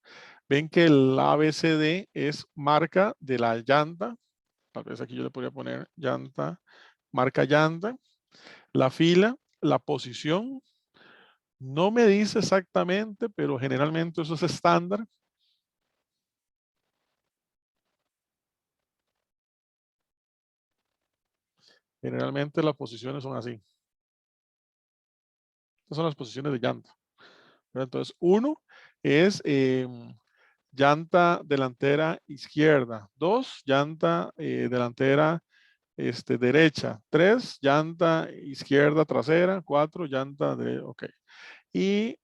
Ven que el ABCD es marca de la llanta. Tal vez aquí yo le podría poner llanta, marca llanta. La fila, la posición. No me dice exactamente, pero generalmente eso es estándar. Generalmente las posiciones son así. Estas son las posiciones de llanta. Entonces, uno es llanta delantera izquierda. 2, llanta delantera derecha. 3, llanta izquierda trasera. 4, llanta de... Ok. Y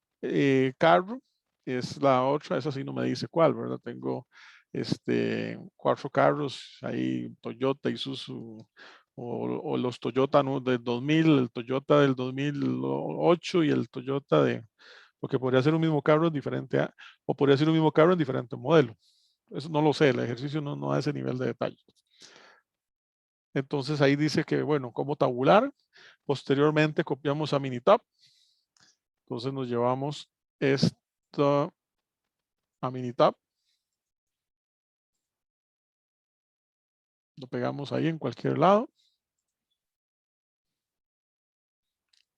carro es la otra, esa sí no me dice cuál, ¿verdad? Tengo 4 carros, ahí Toyota, Isuzu, o los Toyota del 2000, el Toyota del 2008 y el Toyota porque podría ser un mismo carro en diferente, o podría ser un mismo carro en diferente modelo. Eso no lo sé, el ejercicio no da ese nivel de detalle. Entonces ahí dice que, bueno, cómo tabular. Posteriormente copiamos a Minitab. Entonces nos llevamos esto a Minitab. Lo pegamos ahí en cualquier lado.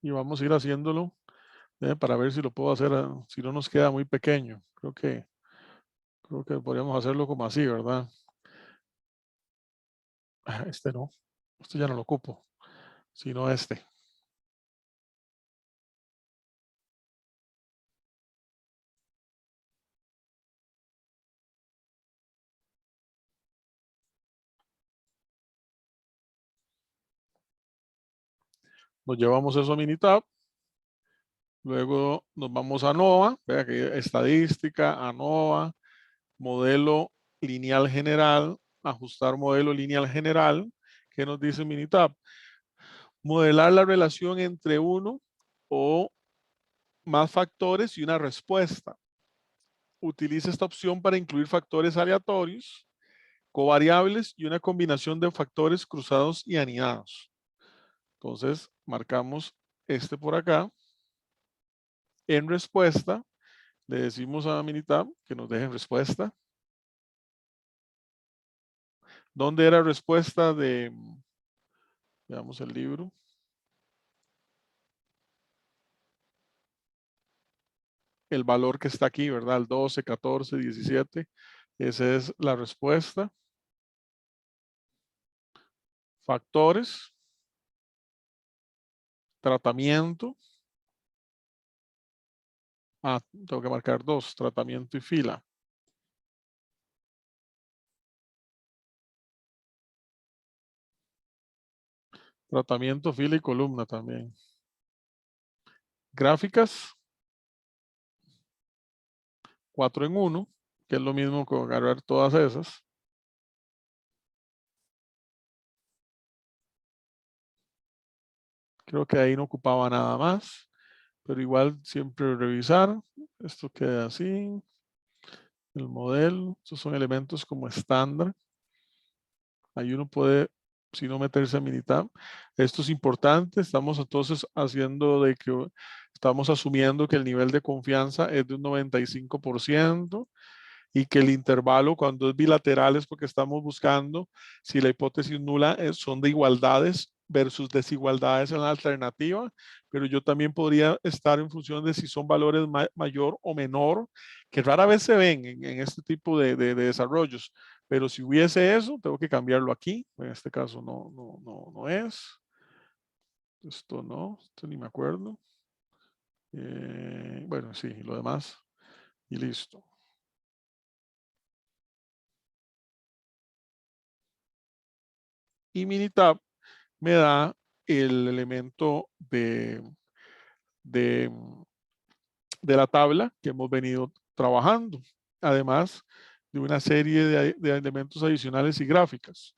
Y vamos a ir haciéndolo para ver si lo puedo hacer, si no nos queda muy pequeño. Creo que podríamos hacerlo como así, ¿verdad? Este no, este ya no lo ocupo, sino este. Nos llevamos eso a Minitab. Luego nos vamos a ANOVA, vea que estadística, ANOVA, modelo lineal general, ajustar modelo lineal general. ¿Qué nos dice Minitab? Modelar la relación entre uno o más factores y una respuesta. Utiliza esta opción para incluir factores aleatorios, covariables y una combinación de factores cruzados y anidados. Entonces, marcamos este por acá. En respuesta, le decimos a Minitab que nos deje respuesta. ¿Dónde era respuesta de, veamos el libro? El valor que está aquí, ¿verdad? El 12, 14, 17. Esa es la respuesta. Factores. Tratamiento. Tengo que marcar 2. Tratamiento y fila. Tratamiento, fila y columna también. Gráficas. 4 en 1, que es lo mismo que agarrar todas esas. Creo que ahí no ocupaba nada más, pero igual siempre revisar. Esto queda así. El modelo, estos son elementos como estándar. Ahí uno puede, si no meterse a Minitab. Esto es importante. Estamos entonces haciendo de que, estamos asumiendo que el nivel de confianza es de un 95%. Y que el intervalo cuando es bilateral es porque estamos buscando si la hipótesis nula son de igualdades versus desigualdades en la alternativa, pero yo también podría estar en función de si son valores mayor o menor, que rara vez se ven en este tipo de desarrollos, pero si hubiese eso, tengo que cambiarlo aquí, en este caso no es, esto no, esto ni me acuerdo, bueno, sí, lo demás, y listo. Y Minitab me da el elemento de, de la tabla que hemos venido trabajando, además de una serie de elementos adicionales y gráficas.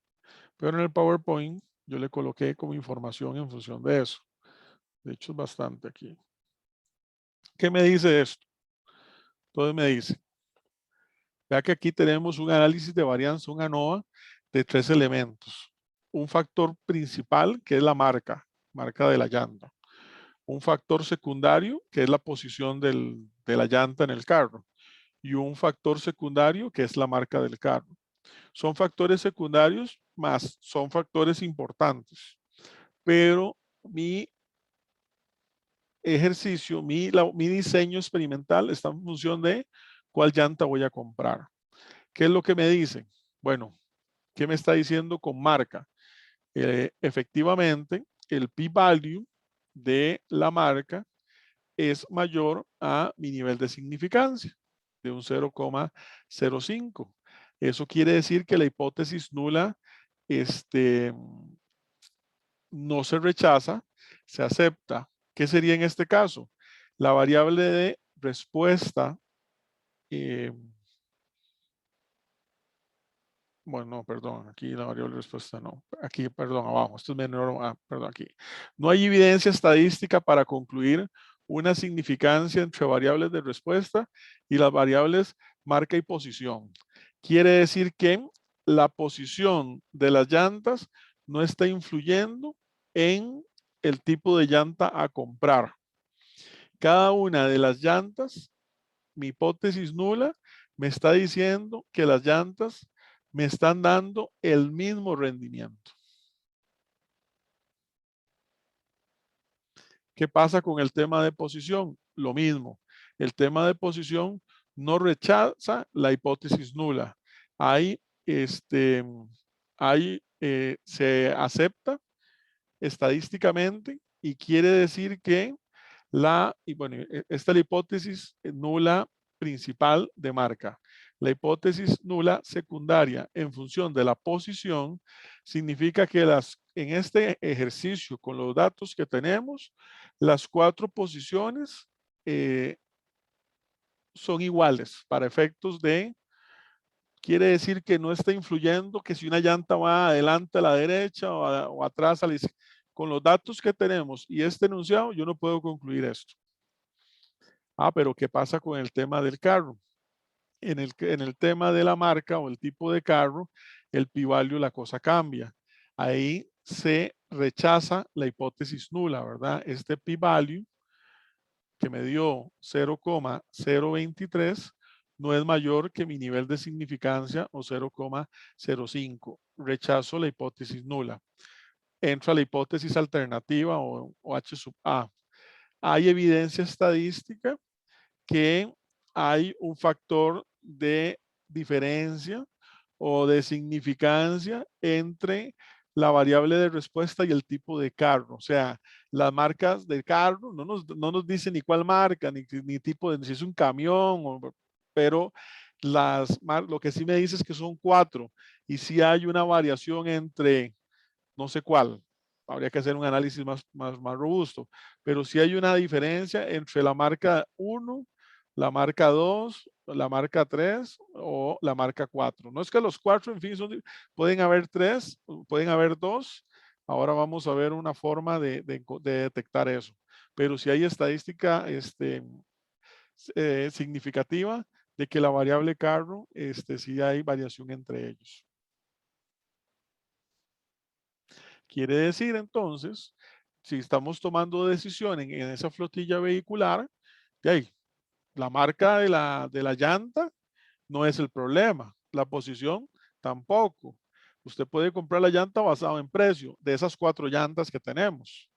Pero en el PowerPoint yo le coloqué como información en función de eso. De hecho, es bastante aquí. ¿Qué me dice esto? Entonces me dice, vea que aquí tenemos un análisis de varianza, un ANOVA, de 3 elementos. Un factor principal, que es la marca de la llanta. Un factor secundario, que es la posición de la llanta en el carro, y un factor secundario, que es la marca del carro. Son factores secundarios, más son factores importantes. Pero mi ejercicio, mi diseño experimental está en función de cuál llanta voy a comprar. ¿Qué es lo que me dicen? Bueno, ¿qué me está diciendo con marca? Efectivamente, el p-value de la marca es mayor a mi nivel de significancia de un 0,05. Eso quiere decir que la hipótesis nula no se rechaza, se acepta. ¿Qué sería en este caso? La variable respuesta, bueno, no, perdón, aquí la variable de respuesta no. Aquí, perdón, abajo, esto es menor, perdón, aquí. No hay evidencia estadística para concluir una significancia entre variables de respuesta y las variables marca y posición. Quiere decir que la posición de las llantas no está influyendo en el tipo de llanta a comprar. Cada una de las llantas, mi hipótesis nula, me está diciendo que las llantas me están dando el mismo rendimiento. ¿Qué pasa con el tema de posición? Lo mismo. El tema de posición no rechaza la hipótesis nula. Ahí, se acepta estadísticamente y quiere decir que esta es la hipótesis nula principal de marca. La hipótesis nula secundaria en función de la posición significa que en este ejercicio con los datos que tenemos, las 4 posiciones son iguales para efectos de, quiere decir que no está influyendo que si una llanta va adelante a la derecha o atrás a la izquierda. Con los datos que tenemos y este enunciado, yo no puedo concluir esto. Pero ¿qué pasa con el tema del carro? En el tema de la marca o el tipo de carro, el p-value, la cosa cambia. Ahí se rechaza la hipótesis nula, ¿verdad? Este p-value que me dio 0,023 no es mayor que mi nivel de significancia o 0,05. Rechazo la hipótesis nula. Entra la hipótesis alternativa o H sub A. Hay evidencia estadística que hay un factor de diferencia o de significancia entre la variable de respuesta y el tipo de carro. O sea, las marcas del carro no nos dicen ni cuál marca, ni tipo de, si es un camión, pero lo que sí me dice es que son 4 y si hay una variación entre no sé cuál. Habría que hacer un análisis más robusto. Pero sí hay una diferencia entre la marca 1, la marca 2, la marca 3 o la marca 4. No es que los 4, en fin, pueden haber 3, pueden haber 2. Ahora vamos a ver una forma de detectar eso. Pero si hay estadística significativa de que la variable carro, sí hay variación entre ellos. Quiere decir entonces, si estamos tomando decisión en esa flotilla vehicular, la marca de la llanta no es el problema, la posición tampoco. Usted puede comprar la llanta basado en precio de esas 4 llantas que tenemos.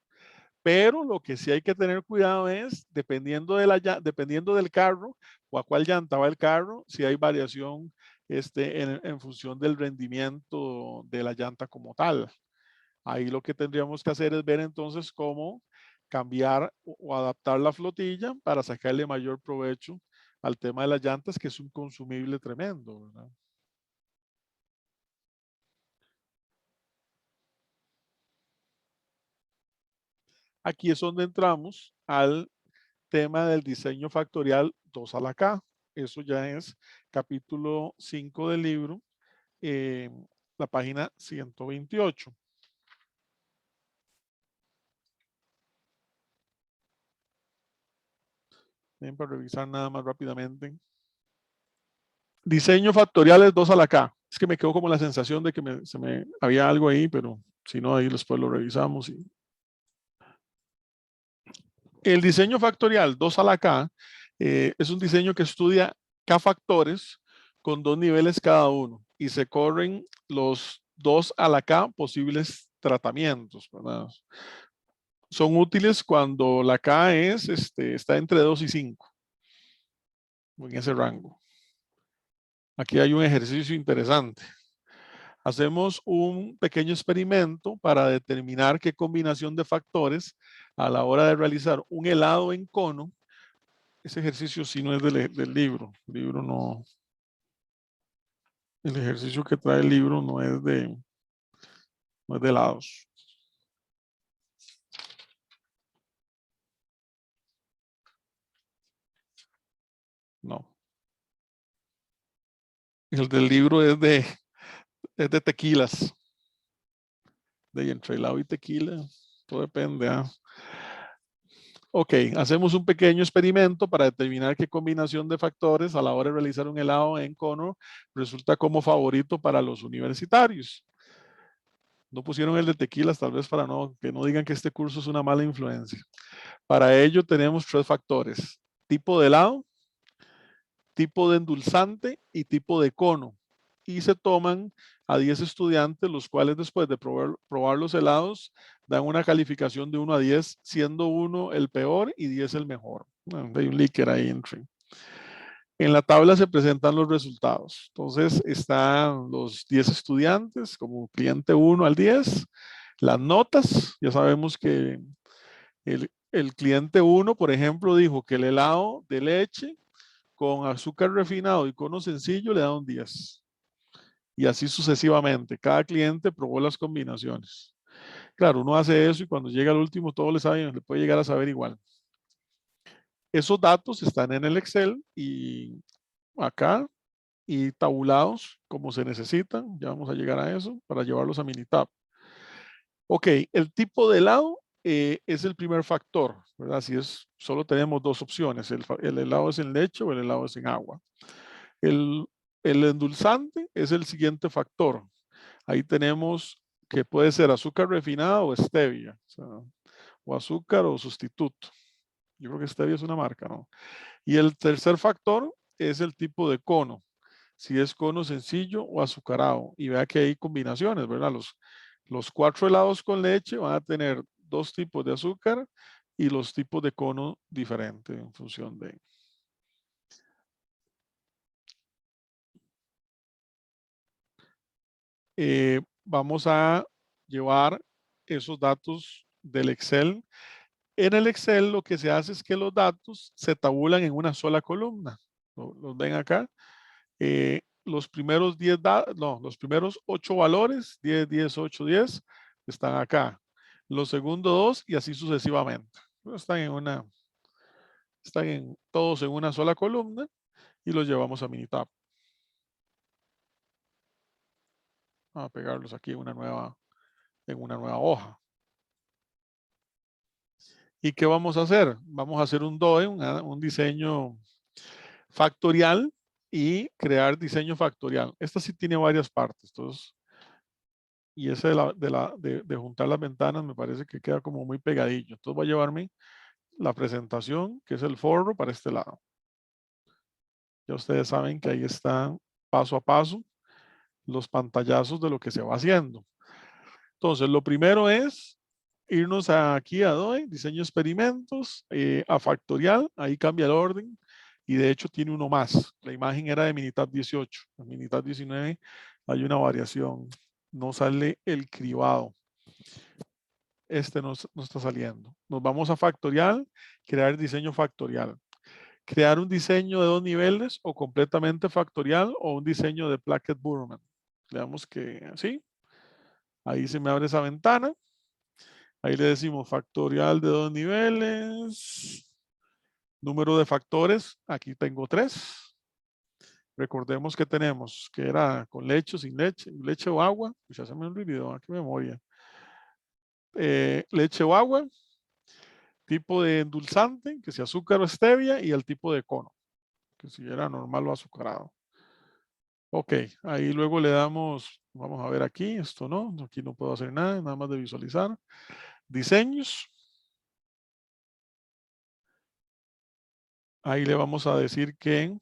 Pero lo que sí hay que tener cuidado es, dependiendo del carro o a cuál llanta va el carro, si hay variación en función del rendimiento de la llanta como tal. Ahí lo que tendríamos que hacer es ver entonces cómo cambiar o adaptar la flotilla para sacarle mayor provecho al tema de las llantas, que es un consumible tremendo, ¿verdad? Aquí es donde entramos al tema del diseño factorial 2 a la K. Eso ya es capítulo 5 del libro, la página 128. Bien, para revisar nada más rápidamente. Diseño factorial es 2 a la K. Es que me quedó como la sensación de que se me había algo ahí, pero si no, ahí después lo revisamos. El diseño factorial 2 a la K es un diseño que estudia K factores con 2 niveles cada uno y se corren los 2 a la K posibles tratamientos, ¿verdad? Son útiles cuando la K está entre 2 y 5, en ese rango. Aquí hay un ejercicio interesante. Hacemos un pequeño experimento para determinar qué combinación de factores a la hora de realizar un helado en cono. Ese ejercicio sí no es del libro. El libro no. El ejercicio que trae el libro no es de helados. No. El del libro es de tequilas. De entre helado y tequila. Todo depende. Ok, hacemos un pequeño experimento para determinar qué combinación de factores a la hora de realizar un helado en cono resulta como favorito para los universitarios. No pusieron el de tequilas, tal vez para que no digan que este curso es una mala influencia. Para ello tenemos 3 factores: tipo de helado, tipo de endulzante y tipo de cono. Y se toman a 10 estudiantes, los cuales después de probar los helados dan una calificación de 1 a 10, siendo 1 el peor y 10 el mejor. Hay un líquido ahí entre. En la tabla se presentan los resultados. Entonces están los 10 estudiantes como cliente 1 al 10. Las notas, ya sabemos que el cliente 1, por ejemplo, dijo que el helado de leche con azúcar refinado y cono sencillo le da un 10. Y así sucesivamente. Cada cliente probó las combinaciones. Claro, uno hace eso y cuando llega al último todo le puede llegar a saber igual. Esos datos están en el Excel y acá y tabulados como se necesitan. Ya vamos a llegar a eso para llevarlos a Minitab. Ok, el tipo de helado es el primer factor, ¿verdad? Si solo tenemos 2 opciones, el helado es en leche o el helado es en agua. El, el endulzante es el siguiente factor. Ahí tenemos que puede ser azúcar refinada o stevia, o azúcar o sustituto. Yo creo que stevia es una marca, ¿no? Y el tercer factor es el tipo de cono, si es cono sencillo o azucarado. Y vea que hay combinaciones, ¿verdad? Los 4 helados con leche van a tener 2 tipos de azúcar y los tipos de cono diferentes en función de. Vamos a llevar esos datos del Excel. En el Excel lo que se hace es que los datos se tabulan en una sola columna. Los ven acá. Los primeros 8 valores, 10, 10, 8, 10, están acá. Los segundos 2 y así sucesivamente. Están todos en una sola columna y los llevamos a Minitab. Vamos a pegarlos aquí en una nueva hoja. ¿Y qué vamos a hacer? Vamos a hacer un DOE, un diseño factorial y crear diseño factorial. Esta sí tiene varias partes. Entonces, y ese de juntar las ventanas me parece que queda como muy pegadillo. Entonces voy a llevarme la presentación, que es el forro, para este lado. Ya ustedes saben que ahí están paso a paso los pantallazos de lo que se va haciendo. Entonces, lo primero es irnos aquí a DOE, diseño experimentos, a factorial, ahí cambia el orden y de hecho tiene uno más. La imagen era de Minitab 18, en Minitab 19 hay una variación, no sale el cribado. Este no está saliendo. Nos vamos a factorial, crear diseño factorial. Crear un diseño de 2 niveles o completamente factorial o un diseño de Plackett-Burman. Veamos que sí. Ahí se me abre esa ventana. Ahí le decimos factorial de 2 niveles. Número de factores. Aquí tengo 3. Recordemos que tenemos que era con leche, sin leche, leche o agua. Pues ya se me olvidó, qué memoria. Leche o agua. Tipo de endulzante, que sea azúcar o stevia, y el tipo de cono, que si era normal o azucarado. Ok, ahí luego le damos, vamos a ver aquí, esto no, aquí no puedo hacer nada más de visualizar. Diseños. Ahí le vamos a decir que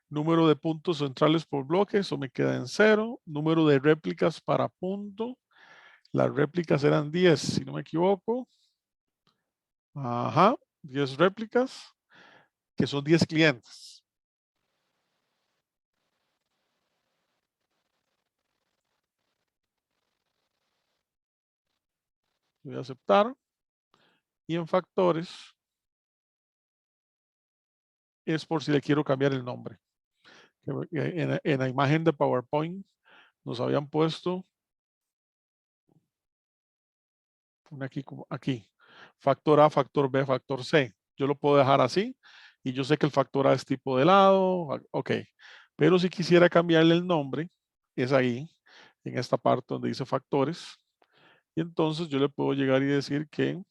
número de puntos centrales por bloque, eso me queda en 0. Número de réplicas para punto. Las réplicas eran 10, si no me equivoco. Ajá, 10 réplicas, que son 10 clientes. Voy a aceptar. Y en factores es por si le quiero cambiar el nombre. En la imagen de PowerPoint nos habían puesto aquí, factor A, factor B, factor C. Yo lo puedo dejar así Y yo sé que el factor A es tipo de helado, ok. Pero si quisiera cambiarle el nombre, es ahí, en esta parte donde dice factores. Y entonces yo le puedo llegar y decir que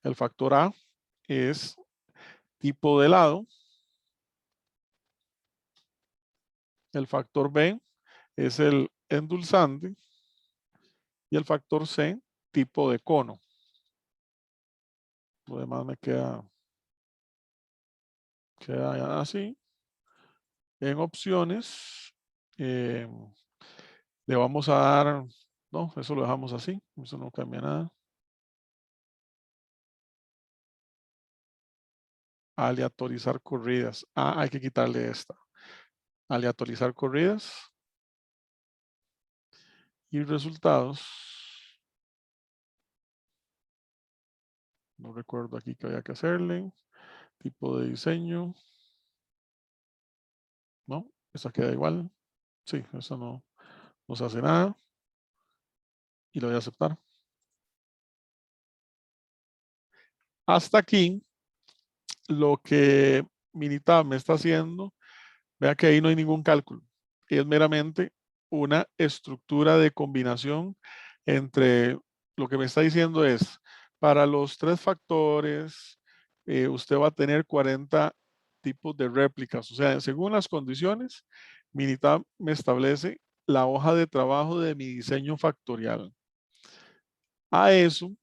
el factor A es tipo de helado. El factor B es el endulzante. Y el factor C, tipo de cono. Lo demás me queda así. En opciones, eh, le vamos a dar, no, eso lo dejamos así, eso no cambia nada. Aleatorizar corridas. Ah, hay que quitarle esta. Aleatorizar corridas. Y resultados. No recuerdo aquí que había que hacerle. Tipo de diseño. No, esa queda igual. Sí, eso no se hace nada. Y lo voy a aceptar. Hasta aquí, lo que Minitab me está haciendo, vea que ahí no hay ningún cálculo. Es meramente una estructura de combinación entre lo que me está diciendo es, para los 3 factores, usted va a tener 40 tipos de réplicas. O sea, según las condiciones, Minitab me establece la hoja de trabajo de mi diseño factorial. A eso,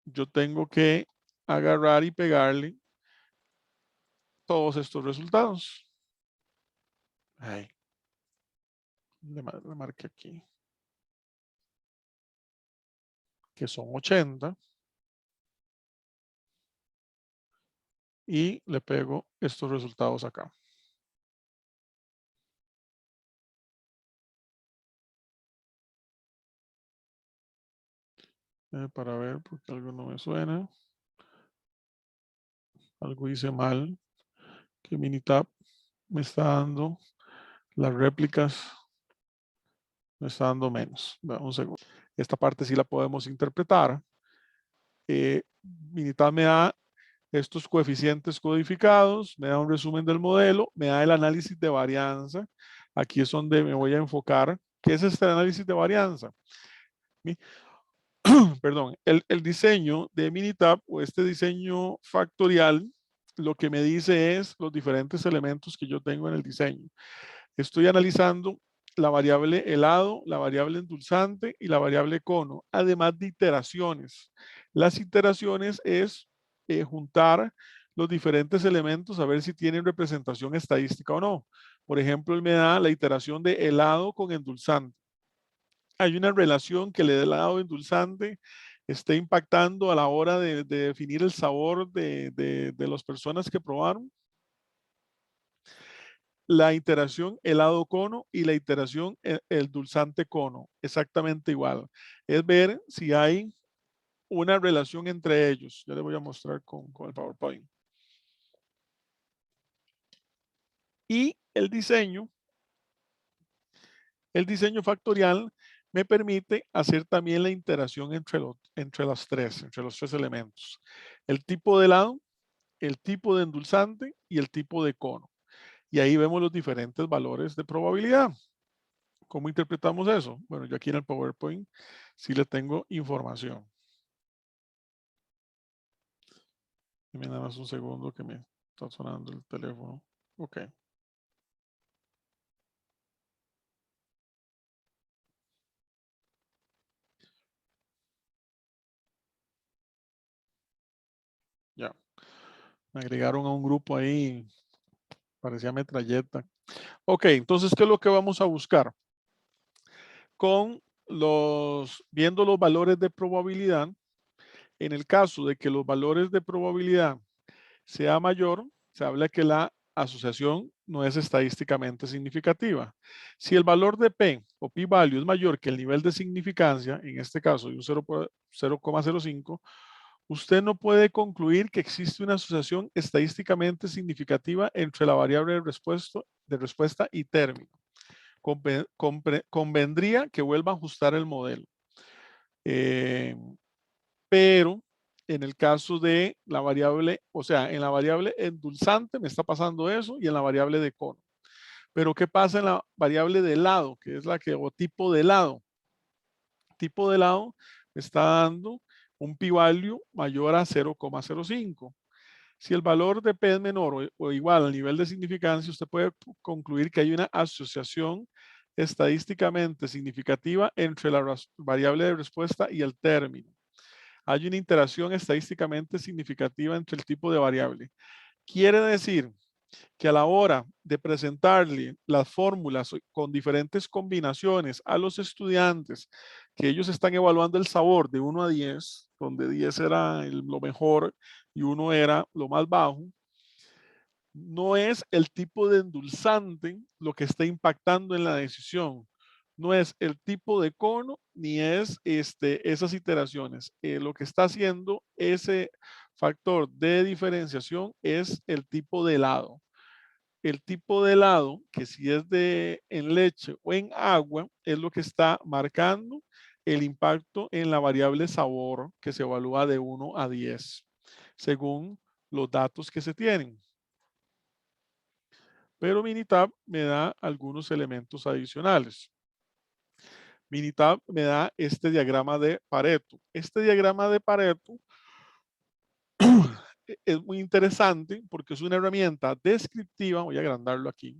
yo tengo que agarrar y pegarle todos estos resultados. Ahí, le marqué aquí, que son 80. Y le pego estos resultados acá. Para ver, porque algo no me suena. Algo hice mal. Que Minitab me está dando las réplicas, me está dando menos. Un segundo. Esta parte sí la podemos interpretar. Minitab me da estos coeficientes codificados, me da un resumen del modelo, me da el análisis de varianza. Aquí es donde me voy a enfocar. ¿Qué es este análisis de varianza? Perdón, el diseño de Minitab o este diseño factorial, lo que me dice es los diferentes elementos que yo tengo en el diseño. Estoy analizando la variable helado, la variable endulzante y la variable cono, además de iteraciones. Las iteraciones es juntar los diferentes elementos a ver si tienen representación estadística o no. Por ejemplo, él me da la iteración de helado con endulzante. Hay una relación que el helado endulzante está impactando a la hora de definir el sabor de las personas que probaron. La iteración helado cono y la iteración el dulzante cono, exactamente igual. Es ver si hay una relación entre ellos. Ya les voy a mostrar con el PowerPoint. Y el diseño factorial me permite hacer también la interacción entre los tres elementos. El tipo de helado, el tipo de endulzante y el tipo de cono. Y ahí vemos los diferentes valores de probabilidad. ¿Cómo interpretamos eso? Bueno, yo aquí en el PowerPoint sí le tengo información. Dime nada más un segundo que me está sonando el teléfono. Ok. Ya. Me agregaron a un grupo ahí. Parecía metralleta. Ok, entonces, ¿qué es lo que vamos a buscar? Viendo los valores de probabilidad, en el caso de que los valores de probabilidad sea mayor, se habla que la asociación no es estadísticamente significativa. Si el valor de P o p-value es mayor que el nivel de significancia, en este caso de un 0,05, usted no puede concluir que existe una asociación estadísticamente significativa entre la variable de respuesta y término. Convendría que vuelva a ajustar el modelo. Pero En el caso de la variable, o sea, en la variable endulzante me está pasando eso y en la variable de cono. Pero ¿qué pasa en la variable de helado, que es la que, o tipo de helado? Tipo de helado me está dando un p-value mayor a 0,05. Si el valor de P es menor o igual al nivel de significancia, usted puede concluir que hay una asociación estadísticamente significativa entre la variable de respuesta y el término. Hay una interacción estadísticamente significativa entre el tipo de variable. Quiere decir que a la hora de presentarle las fórmulas con diferentes combinaciones a los estudiantes, que ellos están evaluando el sabor de 1 a 10, donde 10 era lo mejor y 1 era lo más bajo, no es el tipo de endulzante lo que está impactando en la decisión. No es el tipo de cono ni es esas iteraciones. Lo que está haciendo ese factor de diferenciación es el tipo de helado. El tipo de helado, que si es en leche o en agua, es lo que está marcando el impacto en la variable sabor, que se evalúa de 1 a 10, según los datos que se tienen. Pero Minitab me da algunos elementos adicionales. Minitab me da este diagrama de Pareto. Este diagrama de Pareto es muy interesante porque es una herramienta descriptiva. Voy a agrandarlo aquí.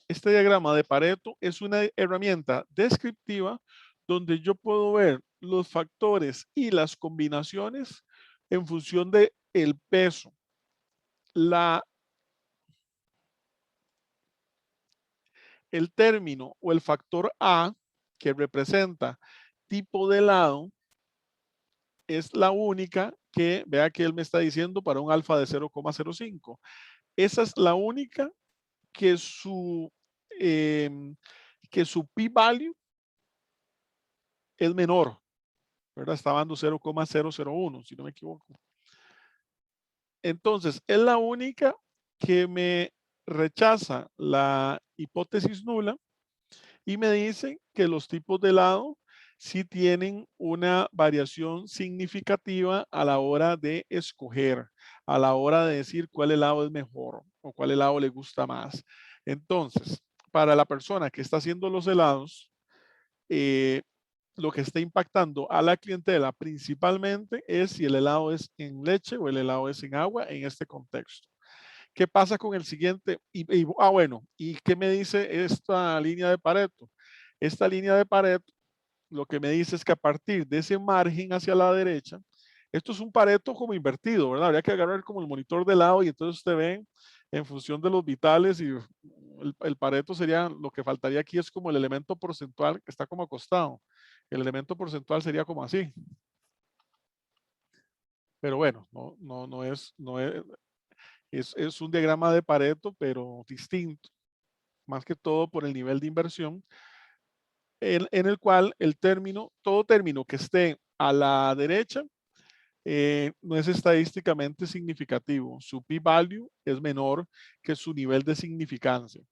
Este diagrama de Pareto es una herramienta descriptiva donde yo puedo ver los factores y las combinaciones en función de el peso, el término o el factor A, que representa tipo de helado, es la única que, vea que él me está diciendo para un alfa de 0,05. Esa es la única que su p-value es menor, ¿verdad? Está dando 0,001, si no me equivoco. Entonces, es la única que me rechaza la hipótesis nula y me dice que los tipos de helado sí tienen una variación significativa a la hora de escoger, a la hora de decir cuál helado es mejor o cuál helado le gusta más. Entonces, para la persona que está haciendo los helados, lo que está impactando a la clientela principalmente es si el helado es en leche o el helado es en agua en este contexto. ¿Qué pasa con el siguiente? Bueno, ¿y qué me dice esta línea de Pareto? Esta línea de Pareto lo que me dice es que a partir de ese margen hacia la derecha, esto es un Pareto como invertido, ¿verdad? Habría que agarrar como el monitor de lado y entonces usted ve en función de los vitales y el Pareto sería, lo que faltaría aquí es como el elemento porcentual que está como acostado. El elemento porcentual sería como así. Pero bueno, es un diagrama de Pareto, pero distinto, más que todo por el nivel de inversión, en el cual todo término que esté a la derecha no es estadísticamente significativo. Su p-value es menor que su nivel de significancia.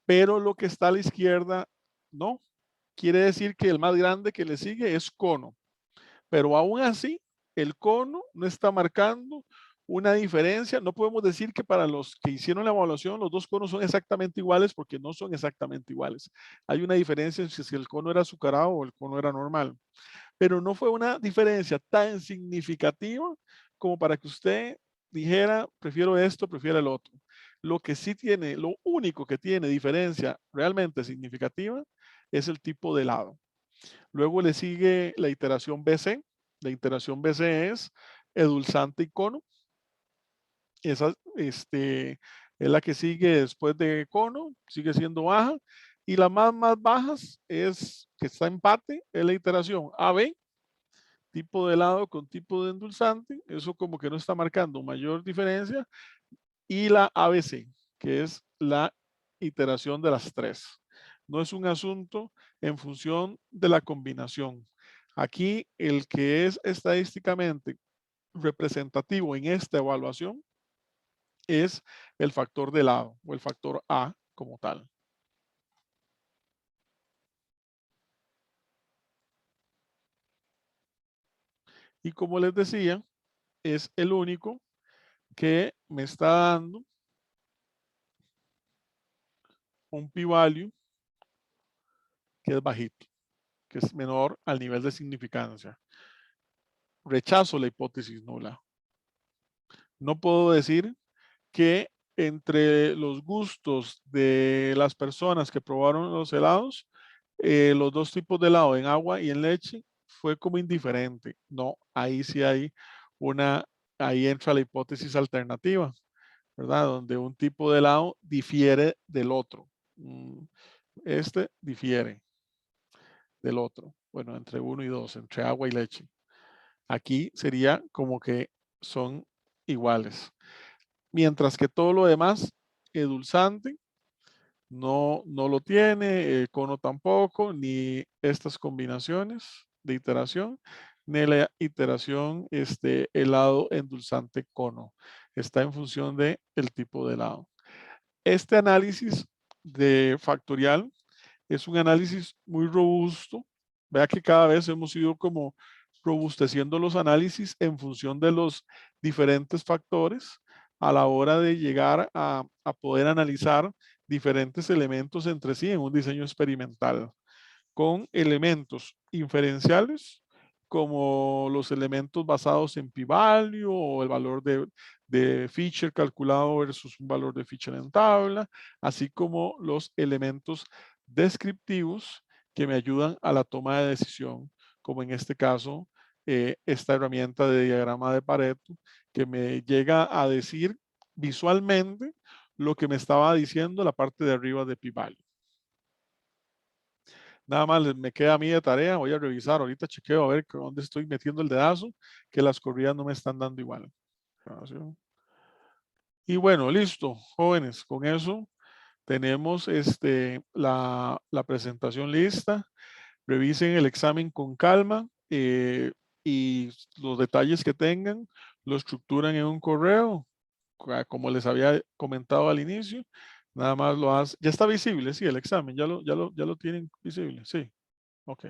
Pero lo que está a la izquierda, no. Quiere decir que el más grande que le sigue es cono. Pero aún así, el cono no está marcando una diferencia. No podemos decir que para los que hicieron la evaluación, los dos conos son exactamente iguales porque no son exactamente iguales. Hay una diferencia en si el cono era azucarado o el cono era normal. Pero no fue una diferencia tan significativa como para que usted dijera, prefiero esto, prefiero el otro. Lo que sí tiene, lo único que tiene diferencia realmente significativa es el tipo de helado. Luego le sigue la iteración BC. La iteración BC es edulzante y cono. Esa es la que sigue después de cono, sigue siendo baja. Y la más bajas es que está empate, es la iteración AB, tipo de helado con tipo de endulzante. Eso como que no está marcando mayor diferencia. Y la ABC, que es la iteración de las tres. No es un asunto en función de la combinación. Aquí el que es estadísticamente representativo en esta evaluación es el factor de lado o el factor A como tal. Y como les decía, es el único que me está dando un p-value que es bajito, que es menor al nivel de significancia. Rechazo la hipótesis nula. No puedo decir que entre los gustos de las personas que probaron los helados, los dos tipos de helado, en agua y en leche, fue como indiferente. No, ahí sí hay ahí entra la hipótesis alternativa, ¿verdad? Donde un tipo de helado difiere del otro. Este difiere del otro. Bueno, entre uno y dos, entre agua y leche. Aquí sería como que son iguales. Mientras que todo lo demás, edulzante, no lo tiene, el cono tampoco, ni estas combinaciones de iteración, ni la iteración helado endulzante cono. Está en función de el tipo de helado. Este análisis de factorial es un análisis muy robusto. Vea que cada vez hemos ido como robusteciendo los análisis en función de los diferentes factores a la hora de llegar a poder analizar diferentes elementos entre sí en un diseño experimental con elementos inferenciales como los elementos basados en p-value o el valor de feature calculado versus un valor de feature en tabla, así como los elementos descriptivos que me ayudan a la toma de decisión, como en este caso esta herramienta de diagrama de Pareto que me llega a decir visualmente lo que me estaba diciendo la parte de arriba de p-value. Nada más me queda a mí de tarea, voy a revisar, ahorita chequeo a ver dónde estoy metiendo el dedazo, que las corridas no me están dando igual. Y bueno, listo, jóvenes, con eso tenemos la presentación lista. Revisen el examen con calma y los detalles que tengan, lo estructuran en un correo, como les había comentado al inicio. Nada más lo hace. Ya está visible, sí, el examen, ya lo tienen visible, sí. Ok.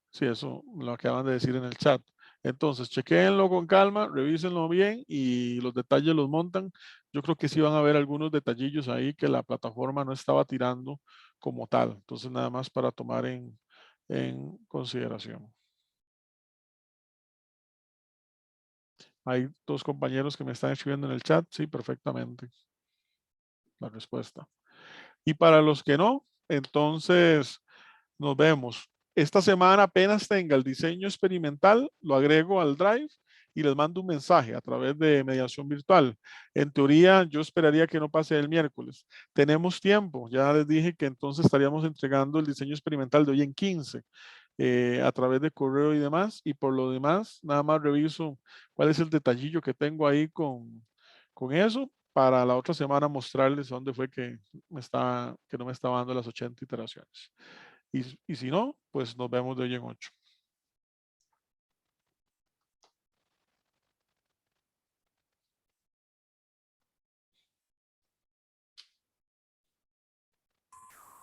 Sí, eso lo acaban de decir en el chat. Entonces, chequéenlo con calma, revísenlo bien y los detalles los montan. Yo creo que sí van a haber algunos detallillos ahí que la plataforma no estaba tirando como tal. Entonces, nada más para tomar en consideración. Hay dos compañeros que me están escribiendo en el chat. Sí, perfectamente. La respuesta. Y para los que no, entonces nos vemos. Esta semana apenas tenga el diseño experimental, lo agrego al Drive y les mando un mensaje a través de mediación virtual. En teoría, yo esperaría que no pase el miércoles. Tenemos tiempo. Ya les dije que entonces estaríamos entregando el diseño experimental de hoy en 15 a través de correo y demás. Y por lo demás, nada más reviso cuál es el detallillo que tengo ahí con eso para la otra semana mostrarles dónde fue que no me estaba dando las 80 iteraciones. Y si no, pues nos vemos de hoy en 8.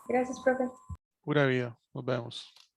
Gracias, profe. Pura vida. Nos vemos.